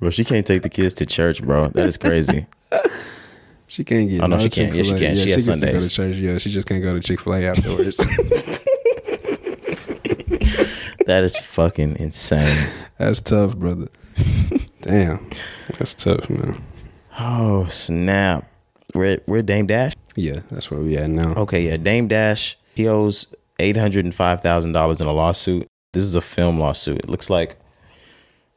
Speaker 1: Bro, she can't take the kids to church, bro. That is crazy.
Speaker 2: She can't get.
Speaker 1: Oh no, she can't. Yeah, she can. She has
Speaker 2: gets to go to
Speaker 1: Sundays.
Speaker 2: church. Yeah, she just can't go to Chick-fil-A afterwards.
Speaker 1: That is fucking insane.
Speaker 2: That's tough, brother. Damn, that's tough, man.
Speaker 1: Oh snap! We're Dame Dash.
Speaker 2: Yeah, that's where we at now.
Speaker 1: Okay, yeah, Dame Dash. He owes $805,000 in a lawsuit. This is a film lawsuit. It looks like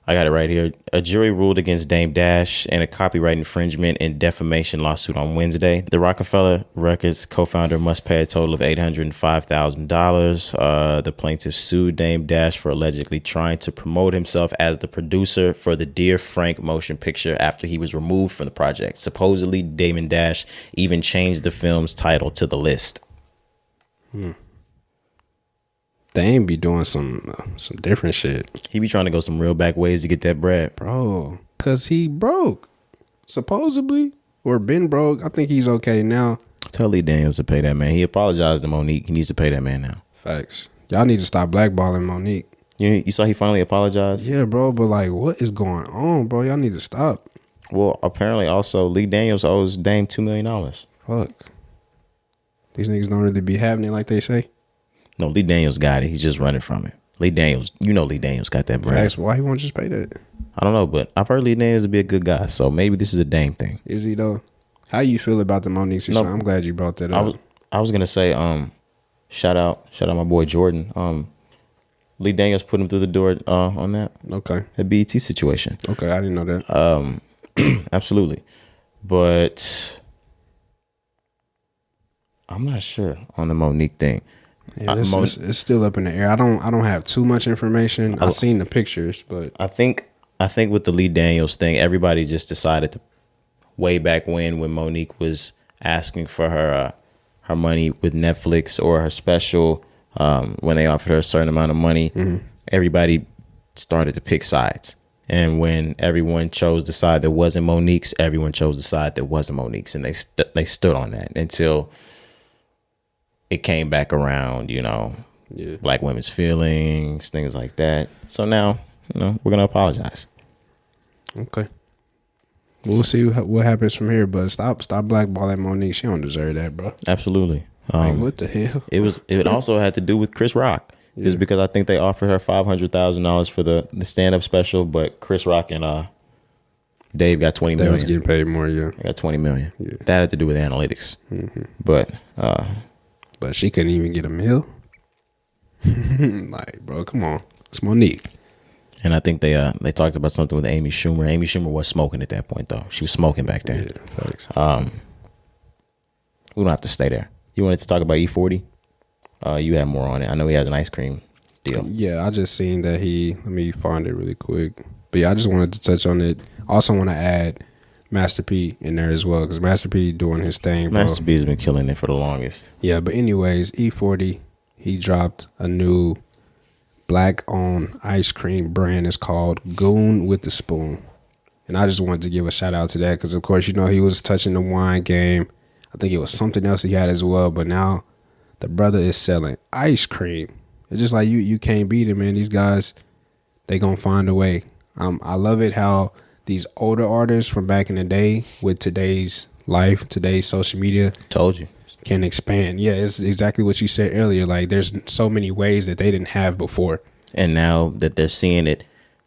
Speaker 1: I got it right here. A jury ruled against Dame Dash in a copyright infringement and defamation lawsuit on Wednesday. The Rockefeller Records co-founder must pay a total of $805,000. The plaintiff sued Dame Dash for allegedly trying to promote himself as the producer for the Dear Frank motion picture after he was removed from the project. Supposedly, Damon Dash even changed the film's title to The List.
Speaker 2: Dame be doing some different shit,
Speaker 1: He be trying to go some real back ways to get that bread.
Speaker 2: bro. Cause he broke, supposedly, or been broke. I think he's okay now.
Speaker 1: Tell Lee Daniels to pay that man. He apologized to Monique. He needs to pay that man now.
Speaker 2: Facts. Y'all need to stop blackballing Monique.
Speaker 1: You saw he finally apologized?
Speaker 2: Yeah, bro. But like, what is going on, bro? Y'all need to stop.
Speaker 1: Well, apparently also Lee Daniels owes Dame $2 million.
Speaker 2: Fuck. These niggas don't really be having it like they say.
Speaker 1: No, Lee Daniels got it. He's just running from it. Lee Daniels, Lee Daniels got that bread.
Speaker 2: Facts. Why he won't just pay that?
Speaker 1: I don't know, but I've heard Lee Daniels to be a good guy, so maybe this is a Dame thing.
Speaker 2: Is he though? How you feel about the Monique situation? I'm glad you brought that up.
Speaker 1: I was gonna say, shout out my boy Jordan. Lee Daniels put him through the door on that.
Speaker 2: Okay.
Speaker 1: That BET situation.
Speaker 2: Okay, I didn't know that.
Speaker 1: Absolutely. But I'm not sure on the Monique thing.
Speaker 2: Yeah, it's still up in the air. I don't have too much information. I've seen the pictures, but
Speaker 1: I think with the Lee Daniels thing, everybody just decided to way back when Monique was asking for her money with Netflix or her special, when they offered her a certain amount of money, everybody started to pick sides. And when everyone chose the side that wasn't Monique's, everyone chose the side that wasn't Monique's, and they stood on that until it came back around, Black women's feelings, things like that. So now, we're going to apologize.
Speaker 2: okay. We'll see what happens from here, but stop blackballing Monique. She don't deserve that, bro.
Speaker 1: Absolutely.
Speaker 2: Like, what the hell?
Speaker 1: It also had to do with Chris Rock.
Speaker 2: Yeah.
Speaker 1: It's because I think they offered her $500,000 for the stand-up special, but Chris Rock and Dave got $20 million.
Speaker 2: They was getting paid more, yeah.
Speaker 1: They got $20 million.
Speaker 2: Yeah.
Speaker 1: That had to do with analytics. But
Speaker 2: she couldn't even get a meal. Like, bro, come on. It's Monique.
Speaker 1: and I think they talked about something with Amy Schumer. Amy Schumer was smoking at that point though. She was smoking back then.
Speaker 2: Yeah, thanks.
Speaker 1: We don't have to stay there. You wanted to talk about E40? You have more on it. I know he has an ice cream deal.
Speaker 2: Yeah, I just seen that let me find it really quick. But yeah, I just wanted to touch on it. Also want to add Master P in there as well, because Master P doing his thing, bro.
Speaker 1: Master P has been killing it for the longest.
Speaker 2: Yeah, but anyways, E40, he dropped a new black-owned ice cream brand. It's called Goon with the Spoon. And I just wanted to give a shout out to that because, of course, he was touching the wine game. I think it was something else he had as well. But now the brother is selling ice cream. It's just like you can't beat it, man. These guys, they going to find a way. I love it how these older artists from back in the day with today's life, today's social media.
Speaker 1: Told you.
Speaker 2: Can expand. Yeah, it's exactly what you said earlier. Like, there's so many ways that they didn't have before.
Speaker 1: And now that they're seeing it,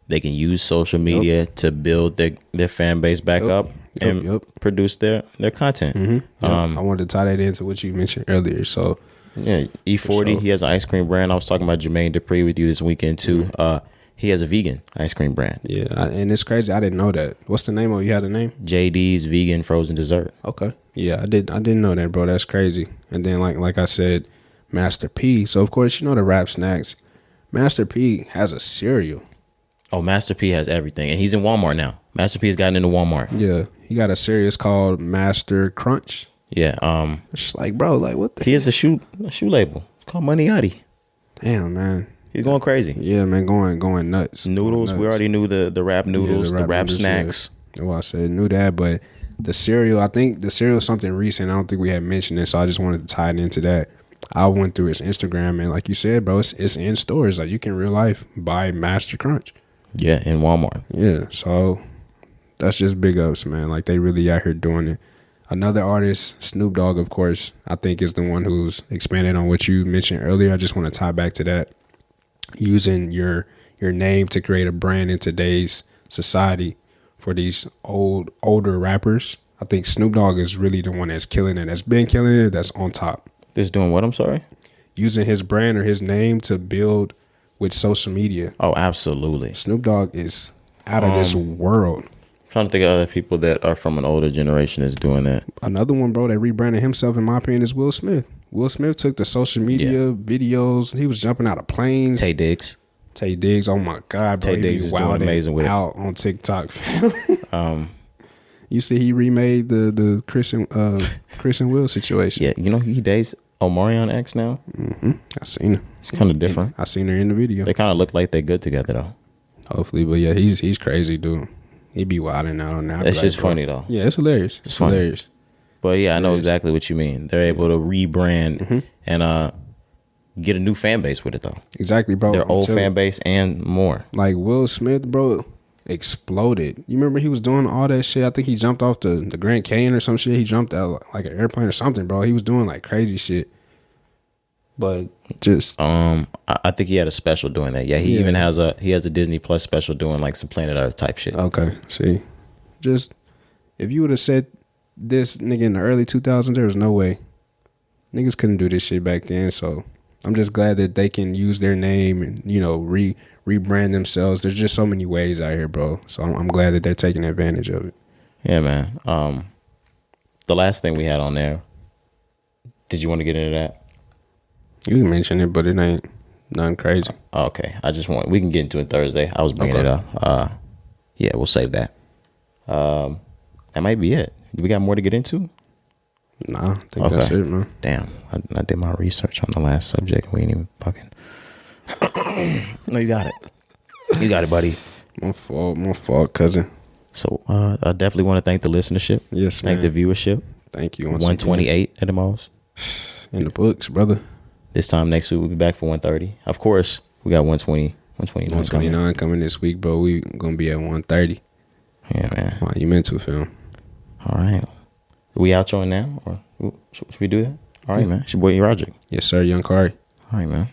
Speaker 1: they can use social media to build their fan base back up and produce their content.
Speaker 2: Mm-hmm. I wanted to tie that into what you mentioned earlier. So,
Speaker 1: yeah, E40, sure. He has an ice cream brand. I was talking about Jermaine Dupri with you this weekend too. Mm-hmm. He has a vegan ice cream brand.
Speaker 2: Yeah, and it's crazy. I didn't know that. What's the name of it? You had a name?
Speaker 1: JD's Vegan Frozen Dessert.
Speaker 2: Okay. Yeah, I didn't know that, bro. That's crazy. And then like I said, Master P. So of course the rap snacks. Master P has a cereal.
Speaker 1: Oh, Master P has everything, and he's in Walmart now. Master P has gotten into Walmart.
Speaker 2: Yeah, he got a cereal. It's called Master Crunch.
Speaker 1: Yeah.
Speaker 2: It's like, bro, like what the?
Speaker 1: He has a shoe label. It's called Money Yachty.
Speaker 2: Damn, man.
Speaker 1: He's going crazy.
Speaker 2: Yeah, man, going nuts.
Speaker 1: Noodles.
Speaker 2: Going
Speaker 1: We
Speaker 2: nuts.
Speaker 1: already knew the rap noodles, the rap
Speaker 2: noodles,
Speaker 1: snacks.
Speaker 2: Yeah. Well, I said knew that, but the cereal. I think the cereal is something recent. I don't think we had mentioned it, so I just wanted to tie it into that. I went through his Instagram, and like you said, bro, it's in stores. Like you can in real life buy Master Crunch.
Speaker 1: Yeah, in Walmart.
Speaker 2: Yeah, so that's just big ups, man. Like they really out here doing it. Another artist, Snoop Dogg, of course, I think is the one who's expanded on what you mentioned earlier. I just want to tie back to that. Using your name to create a brand in today's society for these older rappers. I think Snoop Dogg is really the one that's killing it, that's been killing it, that's on top.
Speaker 1: This doing what? I'm sorry?
Speaker 2: Using his brand or his name to build with social media.
Speaker 1: Oh, absolutely.
Speaker 2: Snoop Dogg is out of this world.
Speaker 1: Trying to think of other people that are from an older generation that's doing that.
Speaker 2: Another one, bro, that rebranded himself, in my opinion, is Will Smith. Will Smith took the social media videos. He was jumping out of planes.
Speaker 1: Tay Diggs.
Speaker 2: Oh my God, bro.
Speaker 1: Tay Diggs is doing amazing with
Speaker 2: out on TikTok. You see he remade the Chris and Will situation.
Speaker 1: Yeah, you know he dates Omarion X now.
Speaker 2: Mm-hmm. I seen her.
Speaker 1: It's kind of different.
Speaker 2: I seen her in the video.
Speaker 1: They kind of look like they're good together though.
Speaker 2: Hopefully, but yeah, he's crazy, dude. He be wilding out on that.
Speaker 1: It's just funny though.
Speaker 2: Yeah, it's hilarious. It's hilarious.
Speaker 1: But yeah, I know exactly what you mean. They're able to rebrand and get a new fan base with it though.
Speaker 2: Exactly, bro.
Speaker 1: Their old fan base and more.
Speaker 2: Like Will Smith, bro, exploded. You remember he was doing all that shit? I think he jumped off the Grand Canyon or some shit. He jumped out like an airplane or something, bro. He was doing like crazy shit. But just
Speaker 1: I think he had a special doing that. Yeah, he even has a Disney Plus special doing like some Planet Earth type shit.
Speaker 2: Okay, see, just if you would have said this nigga in the early 2000s, there was no way niggas couldn't do this shit back then. So I'm just glad that they can use their name and rebrand themselves. There's just so many ways out here, bro. So I'm glad that they're taking advantage of it.
Speaker 1: Yeah, man. The last thing we had on there. Did you want to get into that?
Speaker 2: You can mention it, but it ain't nothing crazy.
Speaker 1: Okay, we can get into it Thursday. I was bringing it up. Yeah, we'll save that. That might be it. Do we got more to get into?
Speaker 2: Nah, I think that's it, man.
Speaker 1: Damn, I did my research on the last subject. We ain't even fucking. No, you got it. You got it, buddy.
Speaker 2: My fault, cousin.
Speaker 1: So I definitely want to thank the listenership.
Speaker 2: Yes, man.
Speaker 1: Thank the viewership.
Speaker 2: Thank you.
Speaker 1: 128 at the most.
Speaker 2: In the books, brother.
Speaker 1: This time next week we'll be back for 130. Of course, we got 120,
Speaker 2: 129 coming this week, bro. We gonna be at 130.
Speaker 1: Yeah, man.
Speaker 2: Monumental film.
Speaker 1: All right. We outroing now, or should we do that? All right, man. It's your boy Roderick.
Speaker 2: Yes, sir. Young Cari.
Speaker 1: All right, man.